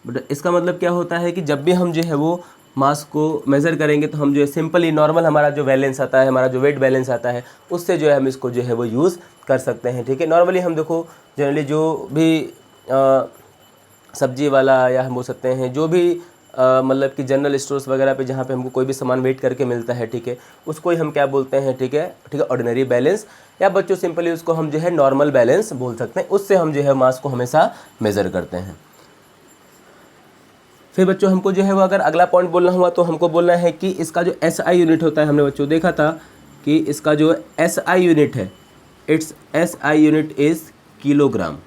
But इसका मतलब क्या होता है कि जब भी हम जो है वो मास को मेज़र करेंगे तो हम जो है सिंपली नॉर्मल हमारा जो बैलेंस आता है, हमारा जो वेट बैलेंस आता है, उससे जो है हम इसको जो है वो यूज़ कर सकते हैं, ठीक है। नॉर्मली हम देखो जनरली जो भी सब्जी वाला या हम बोल सकते हैं जो भी मतलब कि जनरल स्टोर्स वगैरह पे जहाँ पे हमको कोई भी सामान वेट करके मिलता है, ठीक है, उसको ही हम क्या बोलते हैं, ठीक है, ऑर्डिनरी बैलेंस, या बच्चों सिंपली उसको हम जो है नॉर्मल बैलेंस बोल सकते हैं। उससे हम जो है मास को हमेशा मेज़र करते हैं। फिर बच्चों हमको जो है वो अगर अगला पॉइंट बोलना हुआ तो हमको बोलना है कि इसका जो SI यूनिट होता है, हमने बच्चों देखा था कि इसका जो SI यूनिट है, it's SI unit is kilogram.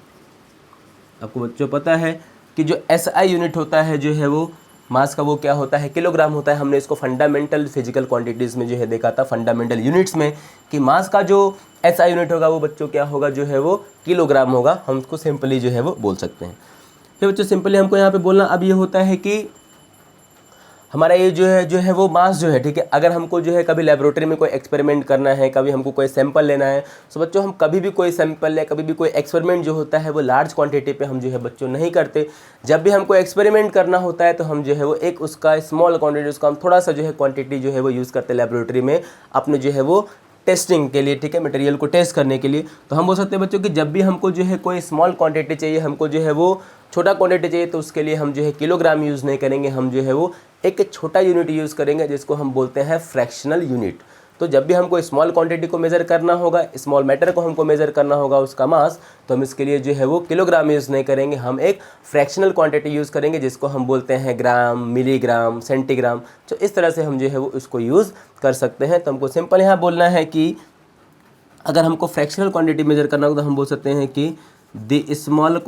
आपको बच्चों पता है कि जो SI यूनिट होता है जो है वो मास का, वो क्या होता है, किलोग्राम होता है। हमने इसको फंडामेंटल फिजिकल क्वांटिटीज़ में जो है देखा था, फंडामेंटल यूनिट्स में, कि मास का जो SI यूनिट होगा वो बच्चों क्या होगा जो है वो किलोग्राम होगा। हम उसको सिंपली जो है वो बोल सकते हैं। फिर बच्चों सिंपली हमको यहाँ पे बोलना अब ये होता है कि हमारा ये जो है वो मास जो है, ठीक है, अगर हमको जो है कभी लेबोरेटरी में कोई एक्सपेरिमेंट करना है, कभी हमको कोई सैंपल लेना है, तो बच्चों हम कभी भी कोई सैंपल या कभी भी कोई एक्सपेरिमेंट जो होता है वो लार्ज क्वांटिटी पे हम जो है बच्चों नहीं करते। जब भी हमको एक्सपेरिमेंट करना होता है तो हम जो है वो एक उसका स्मॉल क्वांटिटी, उसका हम थोड़ा सा जो है क्वांटिटी जो है वो यूज़ करते हैं लेबोरेटरी में अपने जो है वो टेस्टिंग के लिए, ठीक है, मटेरियल को टेस्ट करने के लिए। तो हम बोल सकते हैं बच्चों कि जब भी हमको जो है कोई स्मॉल क्वांटिटी चाहिए, हमको जो है वो छोटा क्वांटिटी चाहिए, तो उसके लिए हम जो है किलोग्राम यूज़ नहीं करेंगे, हम जो है वो एक छोटा यूनिट यूज़ करेंगे जिसको हम बोलते हैं फ्रैक्शनल यूनिट। तो जब भी हमको स्मॉल क्वांटिटी को मेज़र करना होगा, स्मॉल मैटर को हमको मेज़र करना होगा उसका मास, तो हम इसके लिए जो है वो किलोग्राम यूज़ नहीं करेंगे, हम एक फ्रैक्शनल क्वांटिटी यूज़ करेंगे जिसको हम बोलते हैं ग्राम, मिलीग्राम, सेंटीग्राम। तो इस तरह से हम जो है वो उसको यूज़ कर सकते हैं। तो हमको सिंपल यहाँ बोलना है कि अगर हमको फ्रैक्शनल क्वांटिटी मेज़र करना होगा तो हम बोल सकते हैं कि the small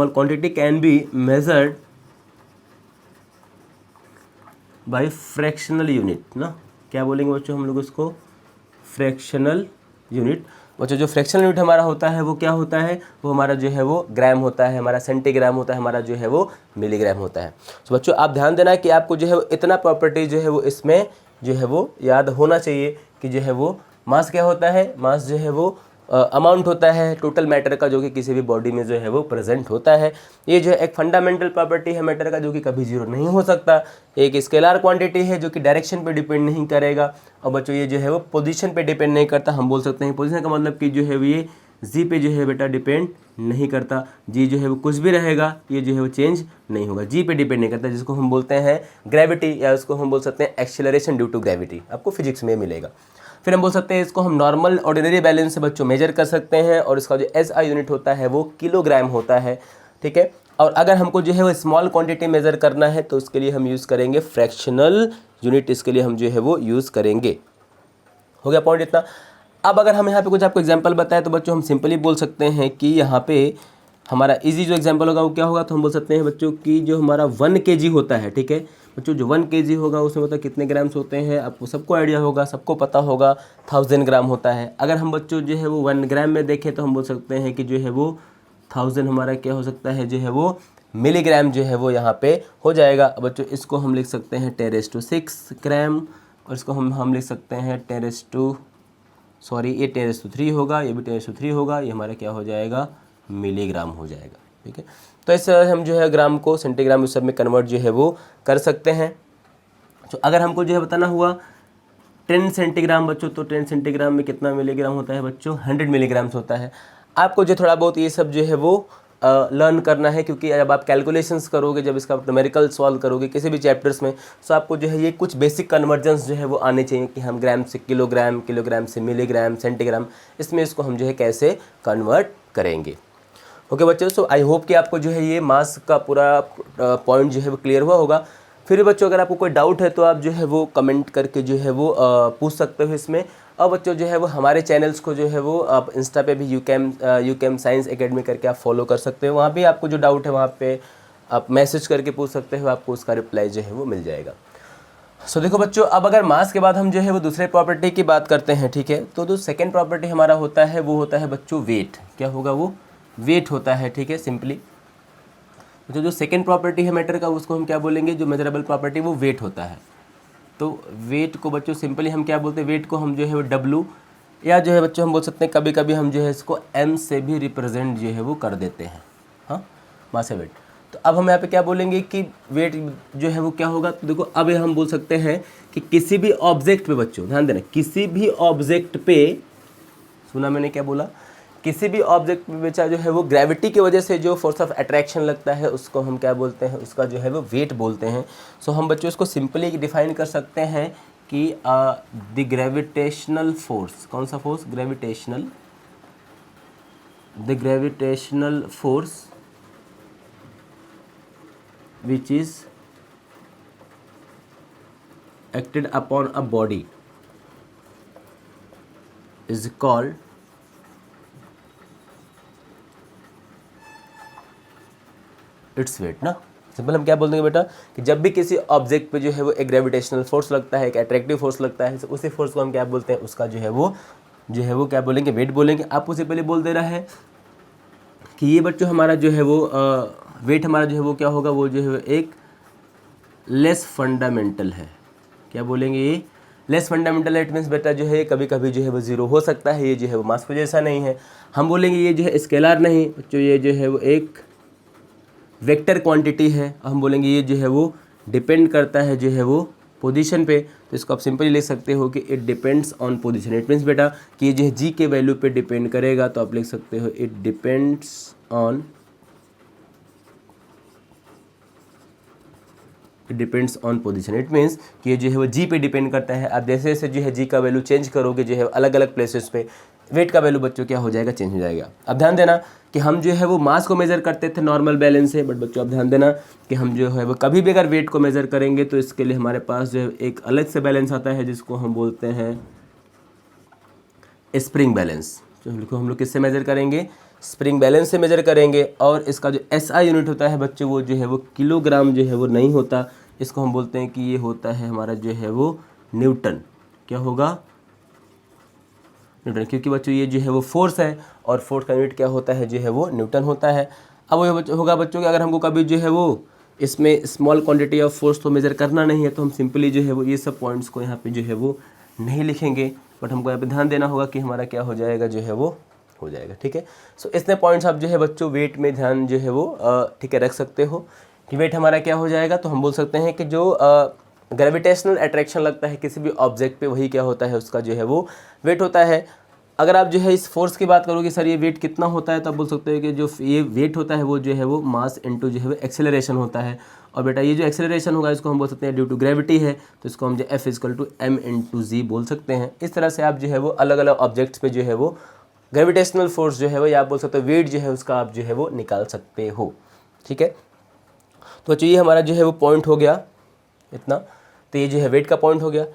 quantity can be measured by fractional unit ना। क्या बोलेंगे बच्चों हम लोग उसको, फ्रैक्शनल यूनिट। बच्चों जो फ्रैक्शनल यूनिट हमारा होता है वो क्या होता है, वो हमारा जो है वो ग्राम होता है, हमारा सेंटीग्राम होता है, हमारा जो है वो मिलीग्राम होता है। तो बच्चों आप ध्यान देना कि आपको जो है वो इतना प्रॉपर्टी जो है वो इसमें जो है वो याद होना चाहिए कि जो है वो मास क्या होता है, मास जो है वो अमाउंट होता है टोटल मैटर का जो कि किसी भी बॉडी में जो है वो प्रेजेंट होता है। ये जो है एक फंडामेंटल प्रॉपर्टी है मैटर का जो कि कभी जीरो नहीं हो सकता। एक स्केलर क्वांटिटी है जो कि डायरेक्शन पे डिपेंड नहीं करेगा। और बच्चों ये जो है वो पोजीशन पे डिपेंड नहीं करता। हम बोल सकते हैं पोजीशन का मतलब कि जो है ये जी पे जो है बेटा डिपेंड नहीं करता। जी जो है वो कुछ भी रहेगा, ये जो है वो चेंज नहीं होगा, जी पे डिपेंड नहीं करता, जिसको हम बोलते हैं ग्रेविटी, या उसको हम बोल सकते हैं एक्सेलरेशन ड्यू टू ग्रेविटी, आपको फिजिक्स में मिलेगा। फिर हम बोल सकते हैं इसको हम नॉर्मल ऑर्डिनरी बैलेंस से बच्चों मेजर कर सकते हैं, और इसका जो एसआई यूनिट होता है वो किलोग्राम होता है, ठीक है। और अगर हमको जो है वो स्मॉल क्वांटिटी मेज़र करना है तो उसके लिए हम यूज़ करेंगे फ्रैक्शनल यूनिट, इसके लिए हम जो है वो यूज़ करेंगे। हो गया पॉइंट इतना। अब अगर हम यहाँ पे कुछ आपको एग्जांपल बताएं तो बच्चों हम सिंपली बोल सकते हैं कि यहाँ पे हमारा इजी जो एग्जांपल होगा वो क्या होगा, तो हम बोल सकते हैं बच्चों कि जो हमारा 1 kg होता है, ठीक है बच्चों, जो 1 kg होगा उसमें मतलब कितने ग्राम्स होते हैं, आपको सबको आइडिया होगा, सबको पता होगा 1000 ग्राम होता है। अगर हम बच्चों जो है वो 1 ग्राम में देखें तो हम बोल सकते हैं कि जो है वो 1000 हमारा क्या हो सकता है, जो है वो मिलीग्राम जो है वो यहाँ पे हो जाएगा। बच्चों इसको हम लिख सकते हैं 10⁶ ग्राम, और इसको हम लिख सकते हैं 10⁻, ये 10⁻³ होगा, ये भी 10⁻³ होगा, ये हमारा क्या हो जाएगा, मिलीग्राम हो जाएगा, ठीक है। तो इस तरह हम जो है ग्राम को सेंटीग्राम इस सब में कन्वर्ट जो है वो कर सकते हैं। तो अगर हमको जो है बताना हुआ 10 सेंटीग्राम बच्चों, तो 10 सेंटीग्राम में कितना मिलीग्राम होता है बच्चों, 100 मिलीग्राम्स होता है। आपको जो थोड़ा बहुत ये सब जो है वो लर्न करना है, क्योंकि जब आप कैलकुलेशंस करोगे, जब इसका न्यूमेरिकल सॉल्व करोगे किसी भी चैप्टर्स में, तो आपको जो है ये कुछ बेसिक कन्वर्जन्स जो है वो आने चाहिए कि हम ग्राम से किलोग्राम, किलोग्राम से मिलीग्राम, सेंटीग्राम, इसमें इसको हम जो है कैसे कन्वर्ट करेंगे। ओके बच्चों, सो आई होप कि आपको जो है ये मास का पूरा पॉइंट जो है वो क्लियर हुआ होगा। फिर बच्चों अगर आपको कोई डाउट है तो आप जो है वो कमेंट करके जो है वो पूछ सकते हो इसमें। और बच्चों जो है वो हमारे चैनल्स को जो है वो आप इंस्टा पे भी यूकेम साइंस एकेडमी करके आप फॉलो कर सकते हो, वहाँ भी आपको जो डाउट है वहाँ पे आप मैसेज करके पूछ सकते हो, आपको उसका रिप्लाई जो है वो मिल जाएगा। सो देखो बच्चों, अब अगर मास के बाद हम जो है वो दूसरे प्रॉपर्टी की बात करते हैं, ठीक है, तो जो सेकेंड प्रॉपर्टी हमारा होता है वो होता है बच्चों वेट। क्या होगा, वो वेट होता है, ठीक है, सिंपली। तो जो सेकेंड प्रॉपर्टी है मैटर का उसको हम क्या बोलेंगे, जो मेजरेबल प्रॉपर्टी वो वेट होता है। तो वेट को बच्चों सिंपली हम क्या बोलते हैं, वेट को हम जो है वो W, या जो है बच्चों हम बोल सकते हैं कभी कभी हम जो है इसको M से भी रिप्रेजेंट जो है वो कर देते हैं, हाँ, मास वेट। तो अब हम यहाँ पे क्या बोलेंगे कि वेट जो है वो क्या होगा, तो देखो अब हम बोल सकते हैं कि किसी भी ऑब्जेक्ट पे बच्चों ध्यान देना, किसी भी ऑब्जेक्ट पे, सुना मैंने क्या बोला, किसी भी ऑब्जेक्ट पे बच्चा जो है वो ग्रेविटी की वजह से जो फोर्स ऑफ अट्रैक्शन लगता है उसको हम क्या बोलते हैं, उसका जो है वो वेट बोलते हैं। सो हम बच्चों इसको सिंपली डिफाइन कर सकते हैं कि द ग्रेविटेशनल फोर्स, कौन सा force, gravitational, the gravitational force which is acted upon a body is called its weight ना। सिंपल हम क्या बोल देंगे बेटा कि जब भी किसी ऑब्जेक्ट पे जो है वो एक ग्रेविटेशनल फोर्स लगता है, एक अट्रैक्टिव फोर्स लगता है, तो उसी फोर्स को हम क्या बोलते हैं, उसका जो है वो क्या बोलेंगे, वेट बोलेंगे। आप उसे पहले बोल दे रहा है कि ये बच्चों हमारा जो है वो वेट हमारा जो है वो क्या होगा, वो जो है एक लेस फंडामेंटल है। क्या बोलेंगे, ये लेस फंडामेंटल है। इट मीन्स बेटा जो है कभी कभी जो है वो जीरो हो सकता है, ये जो है वो मास को जैसा नहीं है। हम बोलेंगे ये जो है स्केलर नहीं बच्चों, ये जो है वो एक वेक्टर क्वांटिटी है। हम बोलेंगे ये जो है वो डिपेंड करता है जो है वो पोजीशन पे, तो इसको आप सिंपली लिख सकते हो कि it depends on position. It means बेटा कि ये जो है जी के वैल्यू पे डिपेंड करेगा, तो आप लिख सकते हो it depends on position. It means कि ये जो है वो जी पे डिपेंड करता है। आप जैसे जैसे जो है जी का वैल्यू चेंज करोगे जो है अलग अलग प्लेसेस पे, वेट का वैल्यू बच्चों क्या हो जाएगा, चेंज हो जाएगा। अब ध्यान देना कि हम जो है वो मास को मेज़र करते थे नॉर्मल बैलेंस से, बट बच्चों अब ध्यान देना कि हम जो है वो कभी भी अगर वेट को मेज़र करेंगे तो इसके लिए हमारे पास जो है एक अलग से बैलेंस आता है जिसको हम बोलते हैं स्प्रिंग बैलेंस। तो हम लोग किससे मेज़र करेंगे, स्प्रिंग बैलेंस से मेज़र करेंगे। और इसका जो SI यूनिट होता है बच्चों वो जो है वो किलोग्राम जो है वो नहीं होता, इसको हम बोलते हैं कि ये होता है हमारा जो है वो न्यूटन। क्या होगा, न्यूटन, क्योंकि बच्चों ये जो है वो फोर्स है और फोर्स का यूनिट क्या होता है, जो है वो न्यूटन होता है। अब वो होगा बच्चों कि अगर हमको कभी जो है वो इसमें स्मॉल क्वांटिटी ऑफ फोर्स तो मेज़र करना नहीं है, तो हम सिंपली जो है वो ये सब पॉइंट्स को यहाँ पे जो है वो नहीं लिखेंगे, बट हमको यहाँ पे ध्यान देना होगा कि हमारा क्या हो जाएगा, जो है वो हो जाएगा, ठीक है। सो इतने पॉइंट्स आप जो है बच्चों वेट में ध्यान जो है वो ठीक है रख सकते हो कि वेट हमारा क्या हो जाएगा। तो हम बोल सकते हैं कि जो ग्रेविटेशनल अट्रैक्शन लगता है किसी भी ऑब्जेक्ट पे, वही क्या होता है, उसका जो है वो वेट होता है। अगर आप जो है इस फोर्स की बात करोगे सर ये वेट कितना होता है, तो आप बोल सकते हो कि जो ये वेट होता है वो जो है वो मास इनटू जो है वो एक्सेलरेशन होता है। और बेटा ये जो एक्सेलरेशन होगा इसको हम बोल सकते हैं ड्यू टू ग्रेविटी है, तो इसको हम जो F equal to M into G बोल सकते हैं। इस तरह से आप जो है वो अलग अलग ऑब्जेक्ट्स पे जो है वो ग्रेविटेशनल फोर्स जो है वो, या आप बोल सकते हो वेट जो है उसका आप जो है वो निकाल सकते हो। ठीक है, तो बच्चों ये हमारा जो है वो पॉइंट हो गया इतना, तो ये जो है वेट का पॉइंट हो गया।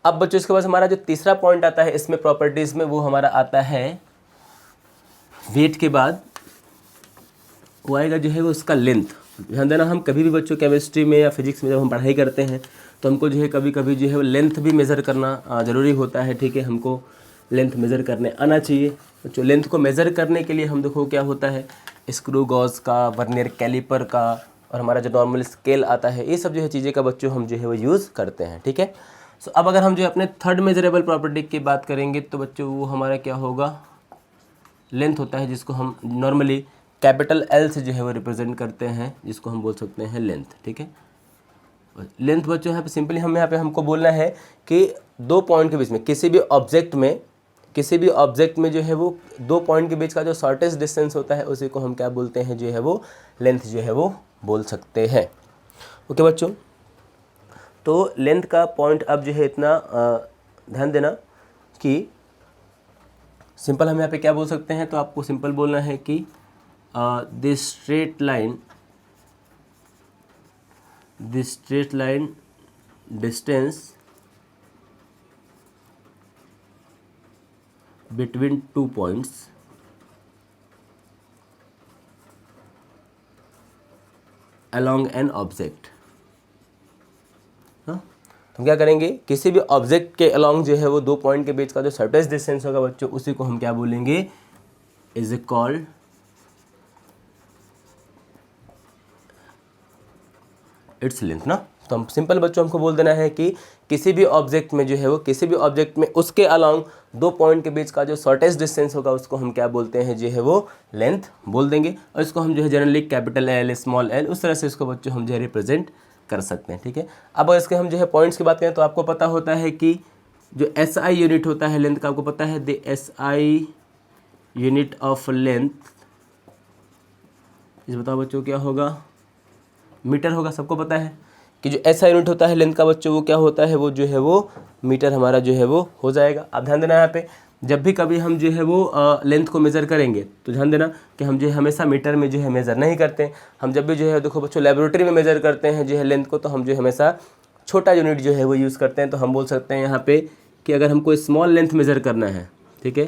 अब बच्चों इसके बाद हमारा जो तीसरा पॉइंट आता है इसमें प्रॉपर्टीज़ में, वो हमारा आता है वेट के बाद वो आएगा जो है वो उसका लेंथ। ध्यान देना, हम कभी भी बच्चों केमिस्ट्री में या फिजिक्स में जब हम पढ़ाई करते हैं तो हमको जो है कभी कभी जो है वो लेंथ भी मेज़र करना ज़रूरी होता है। ठीक है, हमको लेंथ मेज़र करने आना चाहिए बच्चों। लेंथ को मेज़र करने के लिए हम देखो क्या होता है, स्क्रू गॉज का, वर्नियर कैलिपर का, और हमारा जो नॉर्मल स्केल आता है, ये सब जो है चीज़ें का बच्चों हम जो है वो यूज़ करते हैं। ठीक है, सो अब अगर हम जो अपने थर्ड मेजरेबल प्रॉपर्टी की बात करेंगे तो बच्चों वो हमारा क्या होगा, लेंथ होता है, जिसको हम नॉर्मली कैपिटल एल से जो है वो रिप्रेजेंट करते हैं, जिसको हम बोल सकते हैं लेंथ। ठीक है, लेंथ बच्चों यहाँ पे सिंपली हम यहाँ पे हमको बोलना है कि दो पॉइंट के बीच में किसी भी ऑब्जेक्ट में जो है वो दो पॉइंट के बीच का जो शॉर्टेस्ट डिस्टेंस होता है उसी को हम क्या बोलते हैं, जो है वो लेंथ जो है वो बोल सकते हैं। ओके बच्चों, तो लेंथ का पॉइंट अब जो है इतना ध्यान देना कि सिंपल हम यहाँ पे क्या बोल सकते हैं, तो आपको सिंपल बोलना है कि this straight line distance between two points along an object. हाँ, तो क्या करेंगे, किसी भी ऑब्जेक्ट के अलॉन्ग जो है वो दो पॉइंट के बीच का जो शॉर्टेस्ट डिस्टेंस होगा बच्चों, उसी को हम क्या बोलेंगे, इज कॉल्ड इट्स लेंथ ना। तो हम सिंपल बच्चों हमको बोल देना है कि किसी भी ऑब्जेक्ट में जो है वो, किसी भी ऑब्जेक्ट में उसके अलॉन्ग दो पॉइंट के बीच का जो शॉर्टेस्ट डिस्टेंस होगा उसको हम क्या बोलते हैं, जो है वो लेंथ बोल देंगे। और इसको हम जो है generally capital L, small L, उस तरह से इसको बच्चों हम जो है रिप्रेजेंट कर सकते हैं। ठीक है, अब अगर इसके हम जो है पॉइंट्स की बात करें तो आपको पता होता है कि जो SI यूनिट होता है लेंथ का, आपको पता है the SI unit of length, इस बताओ बच्चों क्या होगा, मीटर होगा। सबको पता है कि जो SI यूनिट होता है लेंथ का बच्चों वो क्या होता है, वो जो है वो मीटर हमारा जो है वो हो जाएगा। अब ध्यान देना यहाँ पे, जब भी कभी हम जो है वो लेंथ को मेज़र करेंगे तो ध्यान देना कि हम जो है हमेशा मीटर में जो है मेज़र नहीं करते। हम जब भी जो है देखो बच्चों लेबोरेटरी में मेज़र करते हैं जो है लेंथ को, तो हम जो है हमेशा छोटा यूनिट जो है वो यूज़ करते हैं। तो हम बोल सकते हैं यहाँ पे कि अगर हमको स्मॉल लेंथ मेज़र करना है, ठीक है,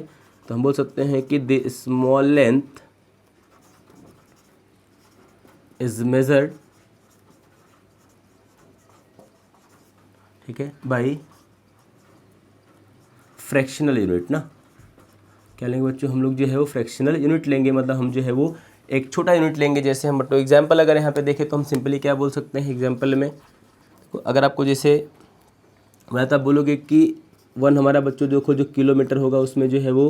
तो हम बोल सकते हैं कि the small length is measured, ठीक है, बाई फ्रैक्शनल यूनिट ना। क्या लेंगे बच्चों हम लोग, जो है वो फ्रैक्शनल यूनिट लेंगे, मतलब हम जो है वो एक छोटा यूनिट लेंगे। जैसे हम बच्चों एग्जांपल अगर यहाँ पे देखें तो हम सिंपली क्या बोल सकते हैं एग्जांपल में, अगर आपको जैसे मैं तब बोलोगे कि 1 हमारा बच्चों देखो जो किलोमीटर होगा उसमें जो है वो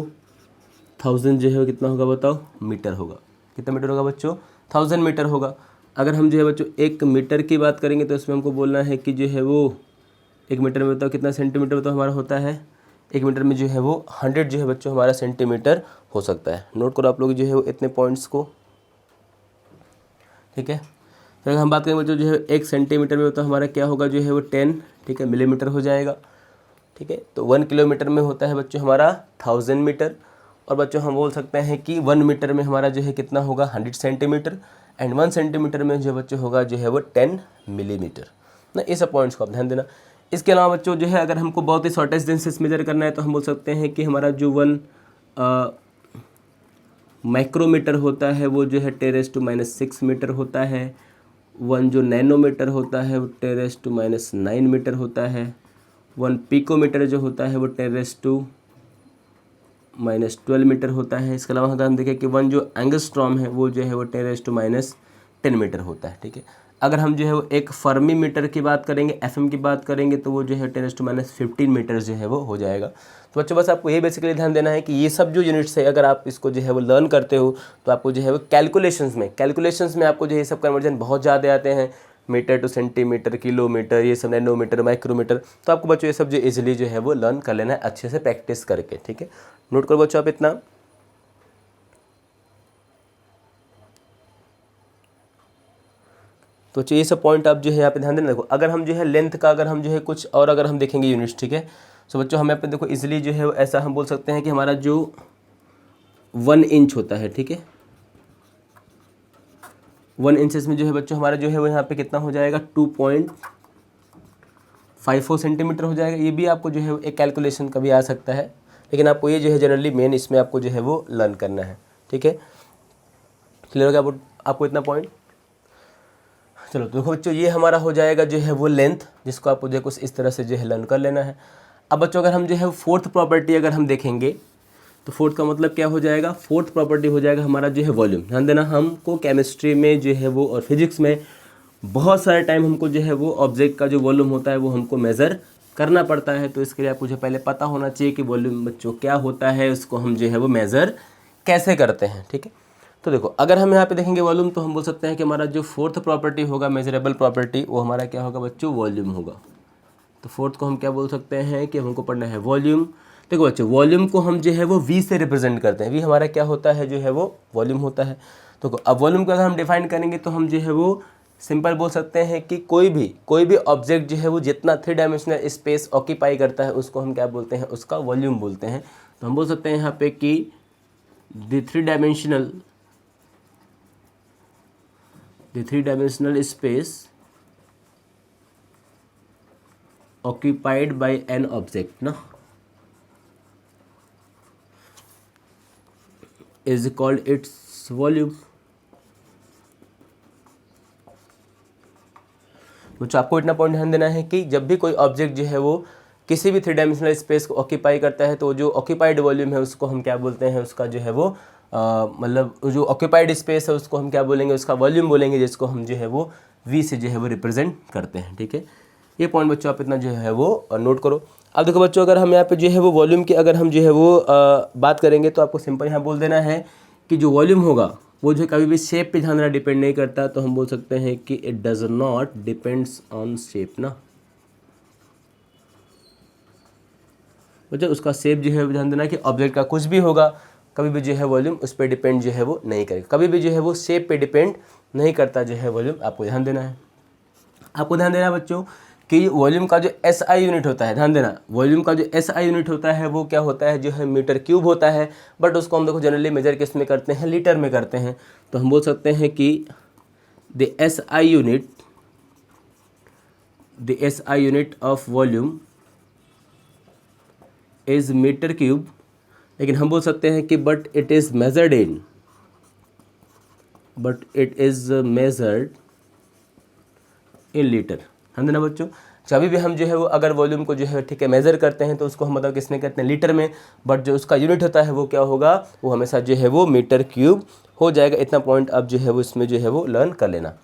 1000 जो है वो कितना होगा बताओ, मीटर होगा। कितना मीटर होगा बच्चों, 1000 मीटर होगा। अगर हम जो है बच्चों 1 मीटर की बात करेंगे तो इसमें हमको बोलना है कि जो है वो 1 मीटर में बताओ कितना सेंटीमीटर बताओ हमारा होता है। 1 मीटर में जो है वो 100 जो है बच्चों हमारा सेंटीमीटर हो सकता है। नोट करो आप लोग जो है वो इतने पॉइंट्स को, ठीक है। फिर अगर हम बात करें बच्चों जो है 1 सेंटीमीटर में बताओ हमारा क्या होगा, जो है वो 10, ठीक है, मिलीमीटर हो जाएगा, ठीक है। तो 1 किलोमीटर में होता है बच्चों हमारा 1000 मीटर। और बच्चों हम बोल सकते हैं कि 1 मीटर में हमारा जो है कितना होगा 100 सेंटीमीटर, एंड 1 सेंटीमीटर में जो बच्चों होगा जो है वो 10 मिलीमीटर ना। ये सब पॉइंट्स को आप ध्यान देना। इसके अलावा बच्चों जो है अगर हमको बहुत ही शॉर्टेस्ट डिस्टेंस मेजर करना है तो हम बोल सकते हैं कि हमारा जो 1 माइक्रोमीटर होता है वो जो है 10⁻⁻6 मीटर होता है। 1 जो नैनोमीटर होता है वो 10⁻⁹ मीटर होता है। 1 पिकोमीटर जो होता है वो 10⁻12 मीटर होता है। इसके अलावा अगर हम देखें कि 1 जो एंगस्ट्रॉम है वो जो है वो 10⁻10 मीटर होता है, ठीक है। अगर हम जो है वो एक फर्मी मीटर की बात करेंगे, FM की बात करेंगे, तो वो जो है 10⁻15 मीटर जो है वो हो जाएगा। तो बच्चों बस आपको ये बेसिकली ध्यान देना है कि ये सब जो यूनिट्स है अगर आप इसको जो है वो लर्न करते हो तो आपको जो है वो कैलकुलेशंस में आपको जो है ये सब कन्वर्जन बहुत ज़्यादा आते हैं। मीटर टू सेंटीमीटर, किलोमीटर, ये सब नैनोमीटर, माइक्रोमीटर। तो आपको बच्चों ये सब जो इजीली जो है वो लर्न कर लेना है अच्छे से प्रैक्टिस करके, ठीक है। नोट करो बच्चों आप इतना। तो ये सब पॉइंट आप जो है यहाँ पे ध्यान देना। देखो अगर हम जो है लेंथ का अगर हम जो है कुछ और अगर हम देखेंगे यूनिट्स, ठीक है। सो बच्चों हम यहाँ पे देखो इजीली जो है ऐसा हम बोल सकते हैं कि हमारा जो 1 इंच होता है, ठीक है, 1 इंचेस में जो है बच्चों हमारा जो है वो यहाँ पे कितना हो जाएगा 2.54 सेंटीमीटर हो जाएगा। ये भी आपको जो है एक कैलकुलेशन कभी आ सकता है, लेकिन आपको ये जो है जनरली मेन इसमें आपको जो है वो लर्न करना है, ठीक है। क्लियर हो गया आपको इतना पॉइंट। चलो तो देखो बच्चों ये हमारा हो जाएगा जो है वो लेंथ, जिसको आपको जो है कुछ इस तरह से जो है लर्न कर लेना है। अब बच्चों अगर हम जो है फोर्थ प्रॉपर्टी अगर हम देखेंगे तो फोर्थ का मतलब क्या हो जाएगा, फोर्थ प्रॉपर्टी हो जाएगा हमारा जो है वॉल्यूम। ध्यान देना हमको केमिस्ट्री में जो है वो और फिजिक्स में बहुत सारे टाइम हमको जो है वो ऑब्जेक्ट का जो वॉल्यूम होता है वो हमको मेज़र करना पड़ता है। तो इसके लिए आपको जो पहले पता होना चाहिए कि वॉल्यूम बच्चों क्या होता है, उसको हम जो है वो मेज़र कैसे करते हैं, ठीक है। तो देखो अगर हम यहाँ पे देखेंगे वॉल्यूम तो हम बोल सकते हैं कि हमारा जो फोर्थ प्रॉपर्टी होगा मेजरेबल प्रॉपर्टी वो हमारा क्या होगा बच्चों, वॉल्यूम होगा। तो फोर्थ को हम क्या बोल सकते हैं कि हमको पढ़ना है वॉल्यूम। देखो बच्चों वॉल्यूम को हम जो है वो वी से रिप्रेजेंट करते हैं। वी हमारा क्या होता है जो है वो वॉल्यूम होता है। तो अब वॉल्यूम को अगर हम डिफाइन करेंगे तो हम जो है वो सिंपल बोल सकते हैं कि कोई भी ऑब्जेक्ट जो है वो जितना 3 डायमेंशनल स्पेस ऑक्यूपाई करता है उसको हम क्या बोलते हैं, उसका वॉल्यूम बोलते हैं। तो हम बोल सकते हैं यहाँ पे कि the 3 dimensional space occupied by an object ना is called its volume। तो आपको इतना पॉइंट ध्यान देना है कि जब भी कोई ऑब्जेक्ट जो है वो किसी भी 3 डायमेंशनल स्पेस को ऑक्यूपाई करता है तो जो ऑक्यूपाइड वॉल्यूम है उसको हम क्या बोलते हैं, उसका जो है वो मतलब जो ऑक्यूपाइड स्पेस है उसको हम क्या बोलेंगे, उसका वॉल्यूम बोलेंगे, जिसको हम जो है वो वी से जो है वो रिप्रेजेंट करते हैं, ठीक है। ये पॉइंट बच्चों आप इतना जो है वो नोट करो। अब देखो बच्चों अगर हम यहाँ पे जो है वो वॉल्यूम की अगर हम जो है वो बात करेंगे तो आपको सिंपल यहाँ बोल देना है कि जो वॉल्यूम होगा वो जो कभी भी शेप पे ध्यान देना डिपेंड नहीं करता। तो हम बोल सकते हैं कि it does not depends on shape ना। बच्चों उसका शेप जो है ध्यान देना कि ऑब्जेक्ट का कुछ भी होगा कभी भी जो है वॉल्यूम उस पर डिपेंड जो है वो नहीं करेगा, कभी भी जो है वो शेप पे डिपेंड नहीं करता जो है वॉल्यूम। आपको ध्यान देना है, आपको ध्यान देना है बच्चों कि वॉल्यूम का जो SI यूनिट होता है, ध्यान देना वॉल्यूम का जो SI यूनिट होता है वो क्या होता है जो है मीटर क्यूब होता है। बट उसको हम देखो जनरली मेजर किस में करते हैं, लीटर में करते हैं। तो हम बोल सकते हैं कि the SI unit of volume is metre cube. लेकिन हम बोल सकते हैं कि but it is measured in litre. हम देना बच्चों कभी भी हम जो है वो अगर वॉल्यूम को जो है ठीक है मेज़र करते हैं तो उसको हम मतलब किसमें करते हैं, लीटर में। बट जो उसका यूनिट होता है वो क्या होगा, वो हमेशा जो है वो मीटर क्यूब हो जाएगा। इतना पॉइंट आप जो है वो इसमें जो है वो लर्न कर लेना।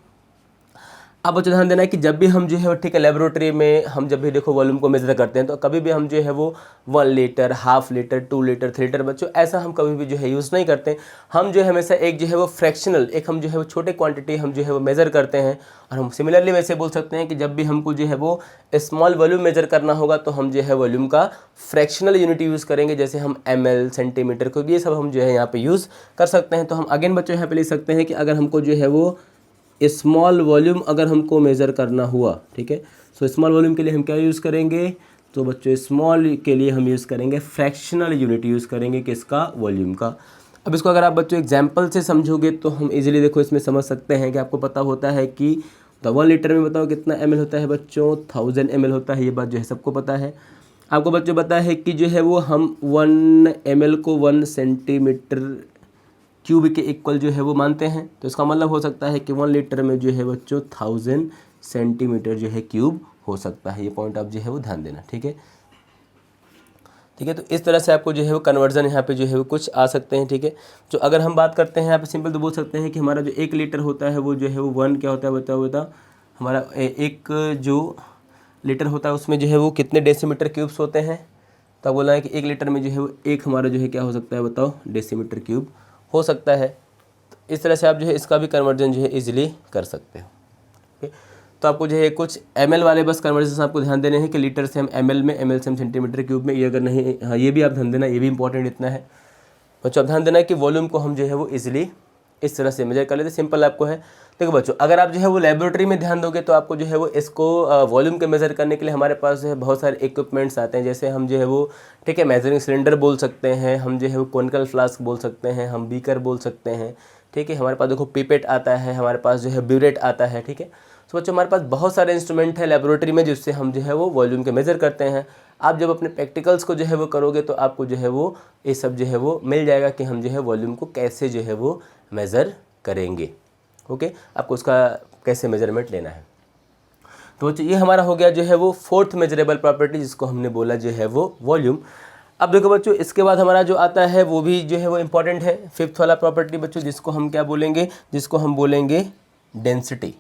अब बच्चों ध्यान देना है कि जब भी हम जो है ठीक है लेबोरेटरी में हम जब भी देखो वॉल्यूम को मेजर करते हैं तो कभी भी हम जो है वो 1 litre, half litre, 2 litre, 3 litre बच्चों ऐसा हम कभी भी जो है यूज़ नहीं करते। हम जो है हमेशा एक जो है वो फ्रैक्शनल एक हम जो है वो छोटे क्वांटिटी हम जो है वो मेज़र करते हैं। और हम सिमिलरली वैसे बोल सकते हैं कि जब भी हमको जो है वो स्मॉल वॉल्यूम मेजर करना होगा तो हम जो है वॉल्यूम का फ्रैक्शनल यूनिट यूज़ करेंगे, जैसे हम ml, सेंटीमीटर को भी ये सब हम जो है यहाँ पे यूज़ कर सकते हैं। तो हम अगेन बच्चों यहाँ पे लिख सकते हैं कि अगर हमको जो है वो स्मॉल वॉल्यूम अगर हमको मेज़र करना हुआ, ठीक है, सो स्मॉल वॉल्यूम के लिए हम क्या यूज़ करेंगे, तो बच्चों स्मॉल के लिए हम यूज़ करेंगे फ्रैक्शनल यूनिट यूज़ करेंगे किसका, वॉल्यूम का। अब इसको अगर आप बच्चों एग्जांपल से समझोगे तो हम इजीली देखो इसमें समझ सकते हैं कि आपको पता होता है कि तो 1 लीटर में बताओ कितना ml होता है बच्चों, 1000 ml होता है। ये बात जो है सबको पता है। आपको बच्चों पता है कि जो है वो हम 1 ml को 1 सेंटीमीटर क्यूब के इक्वल जो है वो मानते हैं। तो इसका मतलब हो सकता है कि 1 लीटर में जो है बच्चों 1000 सेंटीमीटर जो है क्यूब हो सकता है। ये पॉइंट आप जो है वो ध्यान देना, ठीक है, ठीक है। तो इस तरह से आपको जो है वो कन्वर्जन यहाँ पे जो है वो कुछ आ सकते हैं, ठीक है। जो अगर हम बात करते हैं यहाँ पे सिंपल तो बोल सकते हैं कि हमारा जो 1 लीटर होता है वो जो है वो 1 क्या होता है बताओ हमारा एक जो लीटर होता है उसमें जो है वो कितने डेसीमीटर क्यूब्स होते हैं। तो बोला है कि 1 लीटर में जो है वो एक हमारा जो है क्या हो सकता है बताओ, डेसीमीटर क्यूब हो सकता है। तो इस तरह से आप जो है इसका भी कन्वर्जन जो है इजीली कर सकते हो, ठीक है। तो आपको जो है कुछ ml वाले बस कन्वर्जन आपको ध्यान देने हैं कि लीटर से हम ml में, ml से हम सेंटीमीटर क्यूब में, ये अगर नहीं, हाँ ये भी आप ध्यान देना, ये भी इंपॉर्टेंट इतना है बच्चों। आप ध्यान देना कि वॉल्यूम को हम जो है वो इजीली इस तरह से मेजर कर लेते, सिंपल आपको है। देखो बच्चों, अगर आप जो है वो लेबोरेटरी में ध्यान दोगे तो आपको जो है वो इसको वॉल्यूम के मेज़र करने के लिए हमारे पास जो है बहुत सारे इक्विपमेंट्स आते हैं। जैसे हम जो है वो, ठीक है, मेजरिंग सिलेंडर बोल सकते हैं, हम जो है वो कॉनिकल फ्लास्क बोल सकते हैं, हम बीकर बोल सकते हैं, ठीक है। हमारे पास देखो पिपेट आता है, हमारे पास जो है ब्यूरेट आता है, ठीक है। तो बच्चों हमारे पास बहुत सारे इंस्ट्रूमेंट है लेबोरेटरी में जिससे हम जो है वो वॉल्यूम के मेज़र करते हैं। आप जब अपने प्रैक्टिकल्स को जो है वो करोगे तो आपको जो है वो ये सब जो है वो मिल जाएगा कि हम जो है वॉल्यूम को कैसे जो है वो मेज़र करेंगे। ओके, आपको उसका कैसे मेजरमेंट लेना है। तो बच्चों ये हमारा हो गया जो है वो फोर्थ मेजरेबल प्रॉपर्टी, जिसको हमने बोला जो है वो वॉल्यूम। अब देखो बच्चों, इसके बाद हमारा जो आता है वो भी जो है वो इम्पॉर्टेंट है, फिफ्थ वाला प्रॉपर्टी बच्चों, जिसको हम क्या बोलेंगे, जिसको हम बोलेंगे डेंसिटी।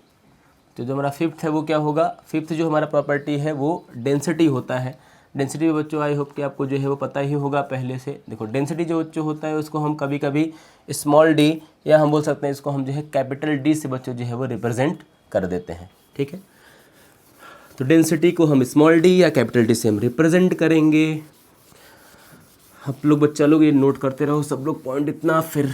तो जो हमारा फिफ्थ है वो क्या होगा, फिफ्थ जो हमारा प्रॉपर्टी है वो डेंसिटी होता है। डेंसिटी में बच्चों आई होप कि आपको जो है वो पता ही होगा पहले से। देखो डेंसिटी जो बच्चों होता है उसको हम कभी कभी स्मॉल डी या हम बोल सकते हैं इसको हम जो है कैपिटल डी से बच्चों जो है वो रिप्रेजेंट कर देते हैं, ठीक है। तो डेंसिटी को हम स्मॉल डी या कैपिटल डी से हम रिप्रेजेंट करेंगे। आप लोग बच्चा लोग ये नोट करते रहो सब लोग पॉइंट इतना। फिर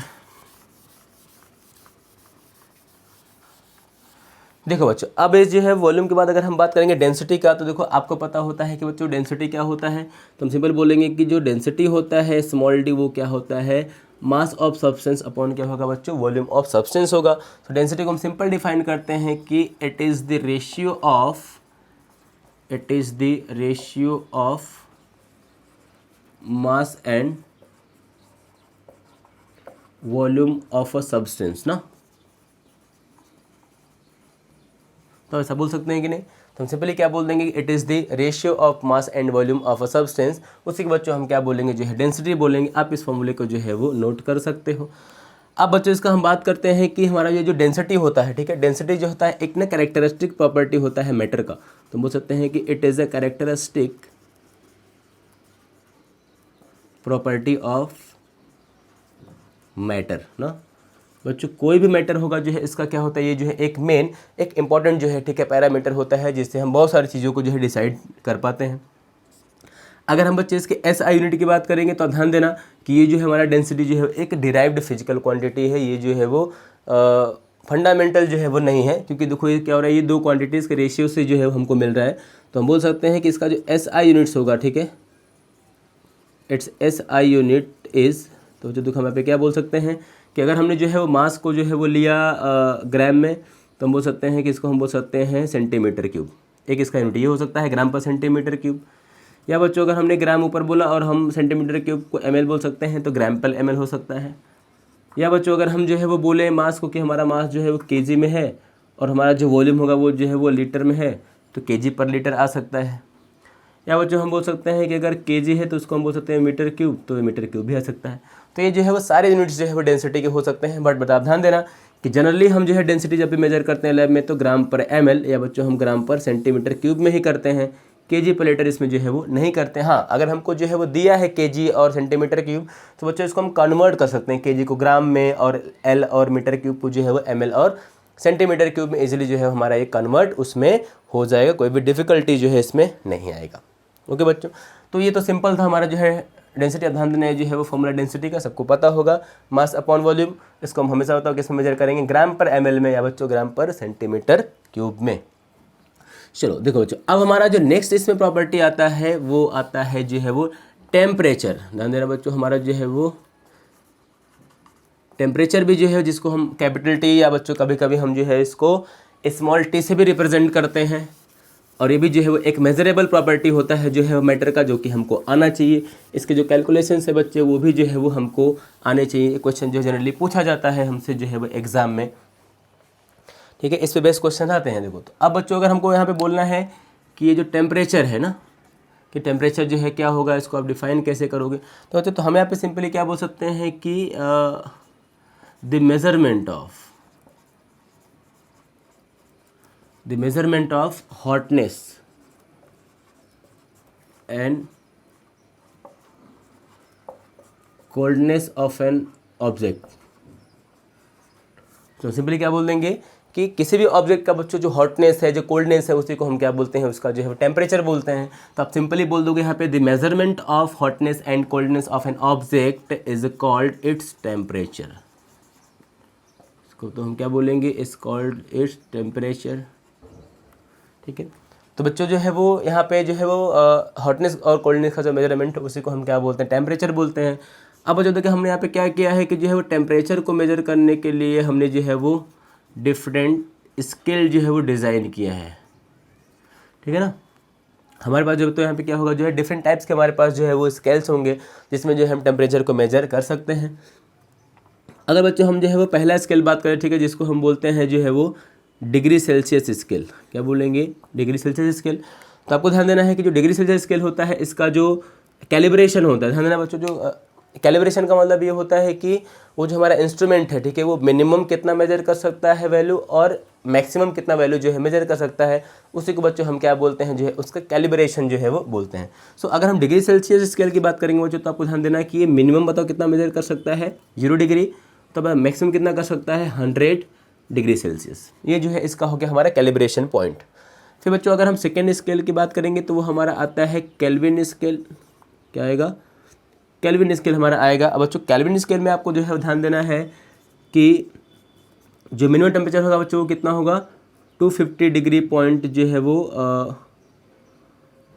देखो बच्चों, अब इस जो है वॉल्यूम के बाद अगर हम बात करेंगे डेंसिटी का, तो देखो आपको पता होता है कि बच्चों डेंसिटी क्या होता है। तो हम सिंपल बोलेंगे कि जो डेंसिटी होता है स्मॉल डी, वो क्या होता है, मास ऑफ सब्सटेंस अपॉन क्या होगा बच्चों, वॉल्यूम ऑफ सब्सटेंस होगा। तो डेंसिटी को हम सिंपल डिफाइन करते हैं कि it is the ratio of mass and volume of a substance ना। तो ऐसा बोल सकते हैं कि नहीं। तो हम सिंपली क्या बोल देंगे, it is the ratio of mass and volume of a substance. उसी के बच्चों हम क्या बोलेंगे, जो है डेंसिटी बोलेंगे। आप इस फॉर्मूले को जो है वो नोट कर सकते हो। अब बच्चों इसका हम बात करते हैं कि हमारा ये जो डेंसिटी होता है, ठीक है, डेंसिटी जो होता है एक ना कैरेक्टरिस्टिक प्रॉपर्टी होता है मैटर का। तो बोल सकते हैं कि it is a characteristic property of matter ना। बच्चों कोई भी मैटर होगा जो है इसका क्या होता है, ये जो है एक मेन, एक इंपॉर्टेंट जो है, ठीक है, पैरामीटर होता है जिससे हम बहुत सारी चीज़ों को जो है डिसाइड कर पाते हैं। अगर हम बच्चे इसके एस आई यूनिट की बात करेंगे तो ध्यान देना कि ये जो है हमारा डेंसिटी जो है एक डिराइव्ड फिजिकल क्वांटिटी है। ये जो है वो फंडामेंटल जो है वो नहीं है, क्योंकि देखो ये क्या हो रहा है, ये दो क्वांटिटीज़ के रेशियो से जो है हमको मिल रहा है। तो हम बोल सकते हैं कि इसका जो एस आई यूनिट्स होगा, ठीक है, it's S I unit is, तो जो देखो हम यहाँ पे क्या बोल सकते हैं कि अगर हमने जो है वो मास को जो है वो लिया ग्राम में, तो हम बोल सकते हैं कि इसको हम बोल सकते हैं सेंटीमीटर क्यूब। एक इसका यूनिट ये हो सकता है ग्राम पर सेंटीमीटर क्यूब। या बच्चों अगर हमने ग्राम ऊपर बोला और हम सेंटीमीटर क्यूब को ml बोल सकते हैं, तो ग्राम पर ml हो सकता है। या बच्चों अगर हम जो है वो बोले मास को कि हमारा मास जो है वो केजी में है और हमारा जो वॉल्यूम होगा वो जो है वो लीटर में है, तो केजी पर लीटर आ सकता है। या बच्चों हम बोल सकते हैं कि अगर केजी है तो उसको हम बोल सकते हैं मीटर क्यूब, तो मीटर क्यूब भी आ सकता है। तो ये जो है वो सारे यूनिट्स जो है वो डेंसिटी के हो सकते हैं। बट आप ध्यान देना कि जनरली हम जो है डेंसिटी जब भी मेजर करते हैं लैब में, तो ग्राम पर ml या बच्चों हम ग्राम पर सेंटीमीटर क्यूब में ही करते हैं। केजी पर लीटर इसमें जो है वो नहीं करते। हाँ, अगर हमको जो है वो दिया है केजी और सेंटीमीटर क्यूब, तो बच्चों इसको हम कन्वर्ट कर सकते हैं केजी को ग्राम में, और एल और मीटर क्यूब को जो है वो ml और सेंटीमीटर क्यूब में इजीली जो है हमारा ये कन्वर्ट उसमें हो जाएगा। कोई भी डिफिकल्टी जो है इसमें नहीं आएगा। ओके बच्चों, तो ये तो सिंपल था हमारा जो है डेंसिटी। ध्यान देना जो है वो फॉर्मूला डेंसिटी का सबको पता होगा, मास अपॉन वॉल्यूम। इसको हम हमेशा बताओ किस में मेजर करेंगे, ग्राम पर ml में या बच्चों ग्राम पर सेंटीमीटर क्यूब में। चलो देखो बच्चों, अब हमारा जो नेक्स्ट इसमें प्रॉपर्टी आता है वो आता है जो है वो टेम्परेचर। ध्यान देना बच्चों, हमारा जो है वो टेम्परेचर भी जो है जिसको हम कैपिटल टी या बच्चों कभी कभी हम जो है इसको स्मॉल टी से भी रिप्रेजेंट करते हैं। और ये भी जो है वो एक मेजरेबल प्रॉपर्टी होता है जो है मैटर का, जो कि हमको आना चाहिए। इसके जो कैलकुलेशन है बच्चे वो भी जो है वो हमको आने चाहिए। क्वेश्चन जो जनरली पूछा जाता है हमसे जो है वो एग्जाम में, ठीक है, इस पे बेस्ट क्वेश्चन आते हैं। देखो तो अब बच्चों अगर हमको यहाँ पे बोलना है कि ये जो टेम्परेचर है ना, कि टेम्परेचर जो है क्या होगा, इसको आप डिफाइन कैसे करोगे। तो हम यहाँ पे सिंपली क्या बोल सकते हैं कि the measurement of hotness and coldness of an object। तो सिंपली क्या बोल देंगे कि किसी भी ऑब्जेक्ट का बच्चों जो हॉटनेस है, जो कोल्डनेस है, उसी को हम क्या बोलते हैं, उसका जो है टेम्परेचर बोलते हैं। तो आप सिंपली बोल दोगे यहाँ पे the measurement of hotness and coldness of an object is called its temperature. इसको तो हम क्या बोलेंगे, इज कॉल्ड इट्स टेम्परेचर। ठीक है, तो बच्चों जो है वो यहाँ पे जो है वो हॉटनेस और कोल्डनेस का जो मेजरमेंट है उसी को हम क्या बोलते हैं, टेम्परेचर बोलते हैं। अब बच्चों देखिए हमने यहाँ पे क्या किया है कि जो है वो टेम्परेचर को मेजर करने के लिए हमने जो है वो डिफरेंट स्केल जो है वो डिज़ाइन किया है। ठीक है ना, हमारे पास जो तो यहाँ पे क्या होगा, जो है डिफरेंट टाइप्स के हमारे पास जो है वो स्केल्स होंगे जिसमें जो है हम टेम्परेचर को मेजर कर सकते हैं। अगर बच्चों हम जो है वो पहला स्केल बात करें, ठीक है, जिसको हम बोलते हैं जो है वो डिग्री सेल्सियस स्केल। क्या बोलेंगे, डिग्री सेल्सियस स्केल। तो आपको ध्यान देना है कि जो डिग्री सेल्सियस स्केल होता है इसका जो कैलिब्रेशन होता है, ध्यान देना बच्चों, जो कैलिब्रेशन का मतलब ये होता है कि वो जो हमारा इंस्ट्रूमेंट है, ठीक है, वो मिनिमम कितना मेजर कर सकता है वैल्यू और मैक्सिमम कितना वैल्यू जो है मेजर कर सकता है, उसी को बच्चों हम क्या बोलते हैं, जो है उसका कैलिब्रेशन जो है वो बोलते हैं। सो अगर हम डिग्री सेल्सियस स्केल की बात करेंगे बच्चों, तो आपको ध्यान देना है कि ये मिनिमम बताओ कितना मेजर कर सकता है, 0 डिग्री, तब मैक्सिमम कितना कर सकता है, 100 डिग्री सेल्सियस। ये जो है इसका हो गया हमारा कैलिब्रेशन पॉइंट। फिर बच्चों अगर हम सेकेंड स्केल की बात करेंगे तो वो हमारा आता है केल्विन स्केल। क्या आएगा, केल्विन स्केल हमारा आएगा। अब बच्चों केल्विन स्केल में आपको जो है ध्यान देना है कि जो मिनिमम टेम्परेचर होगा बच्चों वो कितना होगा, 250 डिग्री पॉइंट जो है वो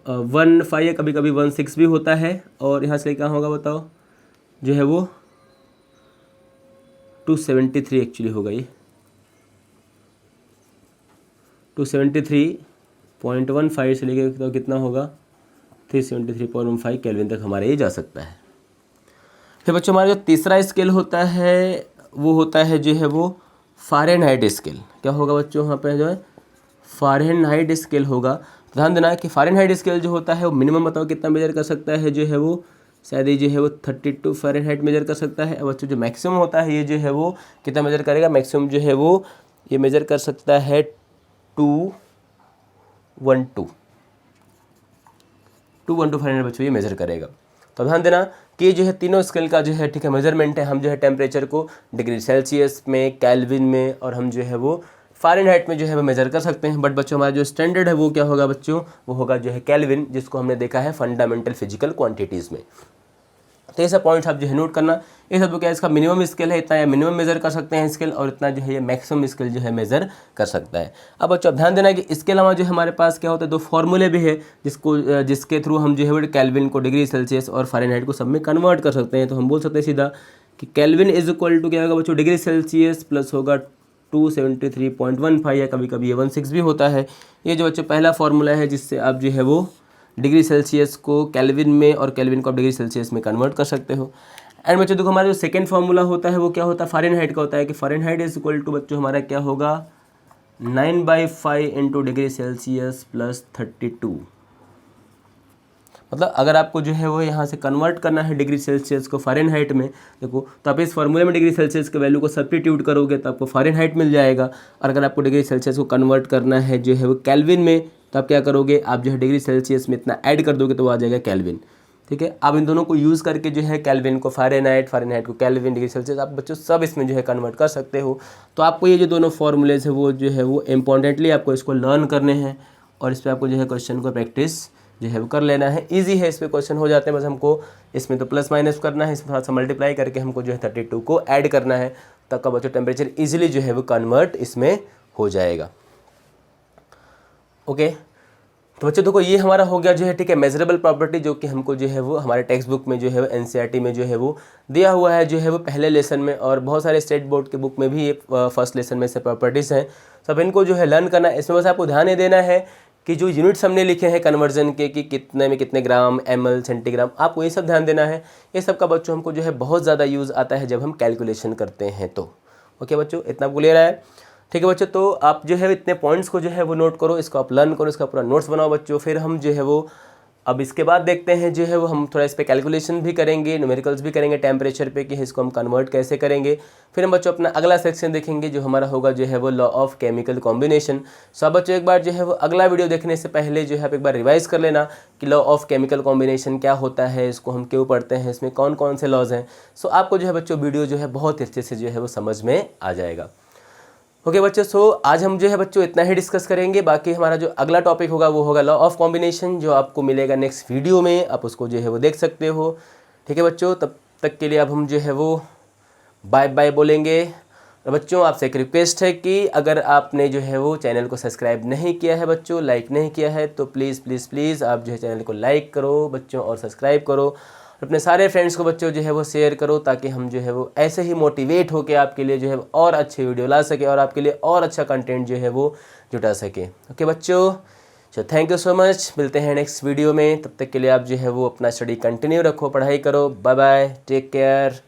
15 या कभी कभी 16 भी होता है। और यहाँ से क्या होगा बताओ, जो है वो 273 एक्चुअली होगा, ये 273.15 से लेकर तो कितना होगा 373.15 केल्विन तक हमारे ये जा सकता है। फिर बच्चों हमारा जो तीसरा स्केल होता है वो होता है जो है वो फ़ारेनहाइट स्केल। क्या होगा बच्चों, यहाँ पे जो है फ़ारेनहाइट स्केल होगा। ध्यान देना है कि फ़ारेनहाइट स्केल जो होता है वो मिनिमम बताओ कितना मेजर कर सकता है, जो है वो शायद ये जो है वो 32 फ़ारेनहाइट मेजर कर सकता है। और बच्चों जो मैक्सिमम होता है ये जो है वो कितना मेजर करेगा, मैक्सिमम जो है वो ये मेजर कर सकता है 212 फ़ारेनहाइट बच्चों ये मेजर करेगा। तो ध्यान देना कि जो है तीनों स्केल का जो है, ठीक है, मेजरमेंट है। हम जो है टेम्परेचर को डिग्री सेल्सियस में, केल्विन में और हम जो है वो फ़ारेनहाइट में जो है वो मेजर कर सकते हैं। बट बच्चों हमारा जो स्टैंडर्ड है वो क्या होगा बच्चों, वो होगा जो है केल्विन, जिसको हमने देखा है फंडामेंटल फिजिकल क्वांटिटीज़ में। तो ये सब पॉइंट्स आप जो है नोट करना। ये सब क्या इसका मिनिमम स्केल है, इतना या मिनिमम मेजर कर सकते हैं स्केल, और इतना जो है ये मैक्सिमम स्केल जो है मेजर कर सकता है। अब बच्चों ध्यान देना कि इसके अलावा जो हमारे पास क्या होता है, दो फॉर्मूले भी है जिसके थ्रू हम जो है वो केल्विन को डिग्री सेल्सियस और फ़ारेनहाइट को सब में कन्वर्ट कर सकते हैं। तो हम बोल सकते हैं सीधा कि केल्विन इज इक्वल टू क्या होगा बच्चों, डिग्री सेल्सियस प्लस होगा 273.15 या कभी कभी ये 16 भी होता है। ये जो बच्चों पहला फॉर्मूला है जिससे आप जो है वो डिग्री सेल्सियस को केल्विन में और केल्विन को आप डिग्री सेल्सियस में कन्वर्ट कर सकते हो। एंड बच्चों देखो हमारा जो सेकंड फार्मूला होता है वो क्या होता है, फ़ारेनहाइट का होता है कि फ़ारेनहाइट इज इक्वल टू बच्चों हमारा क्या होगा 9/5 इंटू डिग्री सेल्सियस प्लस 32। मतलब अगर आपको जो है वो यहाँ से कन्वर्ट करना है डिग्री सेल्सियस को फ़ारेनहाइट में, देखो तो आप इस फार्मूले में डिग्री सेल्सियस के वैल्यू को सब्स्टिट्यूट करोगे तो आपको फ़ारेनहाइट मिल जाएगा। और अगर आपको डिग्री सेल्सियस को कन्वर्ट करना है जो है वो केल्विन में, तो आप क्या करोगे, आप जो है डिग्री सेल्सियस में इतना ऐड कर दोगे तो वो आ जाएगा केल्विन। ठीक है, आप इन दोनों को यूज़ करके जो है केल्विन को फ़ारेनहाइट, फ़ारेनहाइट को केल्विन, डिग्री सेल्सियस आप बच्चों सब इसमें जो है कन्वर्ट कर सकते हो। तो आपको ये जो दोनों फॉर्मूलेज है वो जो है वो इम्पॉर्टेंटली आपको इसको लर्न करने हैं और इस पर आपको जो है क्वेश्चन को प्रैक्टिस जो है वो कर लेना है। ईजी है, इस पर क्वेश्चन हो जाते हैं, बस हमको इसमें तो प्लस माइनस करना है, इसमें थोड़ा सा मल्टीप्लाई करके हमको जो है 32 को ऐड करना है, तब का बच्चों टेम्परेचर ईजिली जो है वो कन्वर्ट इसमें हो जाएगा। ओके, तो बच्चों देखो ये हमारा हो गया जो है, ठीक है, मेजरेबल प्रॉपर्टी, जो कि हमको जो है वो हमारे टेक्स्ट बुक में जो है एनसीईआरटी में जो है वो दिया हुआ है, जो है वो पहले लेसन में, और बहुत सारे स्टेट बोर्ड के बुक में भी ये फर्स्ट लेसन में से प्रॉपर्टीज़ हैं। सब इनको जो है लर्न करना है। इसमें बस आपको ध्यान ये देना है कि जो यूनिट्स हमने लिखे हैं कन्वर्जन के कि कितने में कितने ग्राम, ml, सेंटीग्राम, आपको ये सब ध्यान देना है। ये सब का बच्चों हमको जो है बहुत ज़्यादा यूज़ आता है जब हम कैलकुलेशन करते हैं तो। ओके बच्चों, इतना क्लियर है? ठीक है बच्चों, तो आप जो है इतने पॉइंट्स को जो है वो नोट करो, इसको आप लर्न करो, इसका पूरा नोट्स बनाओ बच्चों। फिर हम जो है वो अब इसके बाद देखते हैं जो है वो हम थोड़ा इस पर कैलकुलेशन भी करेंगे, न्यूमेरिकल्स भी करेंगे टेम्परेचर पे कि इसको हम कन्वर्ट कैसे करेंगे। फिर हम बच्चों अपना अगला सेक्शन देखेंगे जो हमारा होगा जो है वो लॉ ऑफ केमिकल कॉम्बिनेशन। सो अब बच्चों एक बार जो है वो अगला वीडियो देखने से पहले जो है आप एक बार रिवाइज कर लेना कि लॉ ऑफ केमिकल कॉम्बिनेशन क्या होता है, इसको हम क्यों पढ़ते हैं, इसमें कौन कौन से लॉज हैं। सो आपको जो है बच्चों वीडियो जो है बहुत अच्छे से जो है वो समझ में आ जाएगा। ओके बच्चों, सो आज हम जो है बच्चों इतना ही डिस्कस करेंगे। बाकी हमारा जो अगला टॉपिक होगा वो होगा लॉ ऑफ कॉम्बिनेशन, जो आपको मिलेगा नेक्स्ट वीडियो में। आप उसको जो है वो देख सकते हो। ठीक है बच्चों, तब तक के लिए अब हम जो है वो बाय बाय बोलेंगे। और बच्चों आपसे एक रिक्वेस्ट है कि अगर आपने जो है वो चैनल को सब्सक्राइब नहीं किया है बच्चों, लाइक नहीं किया है, तो प्लीज़ प्लीज़ प्लीज़ आप जो है चैनल को लाइक करो बच्चों और सब्सक्राइब करो। और अपने सारे फ्रेंड्स को बच्चों जो है वो शेयर करो, ताकि हम जो है वो ऐसे ही मोटिवेट होकर आपके लिए जो है और अच्छे वीडियो ला सके और आपके लिए और अच्छा कंटेंट जो है वो जुटा सके। ओके बच्चों, so thank you so much. मिलते हैं नेक्स्ट वीडियो में। तब तक के लिए आप जो है वो अपना स्टडी कंटिन्यू रखो, पढ़ाई करो। Bye bye, take care.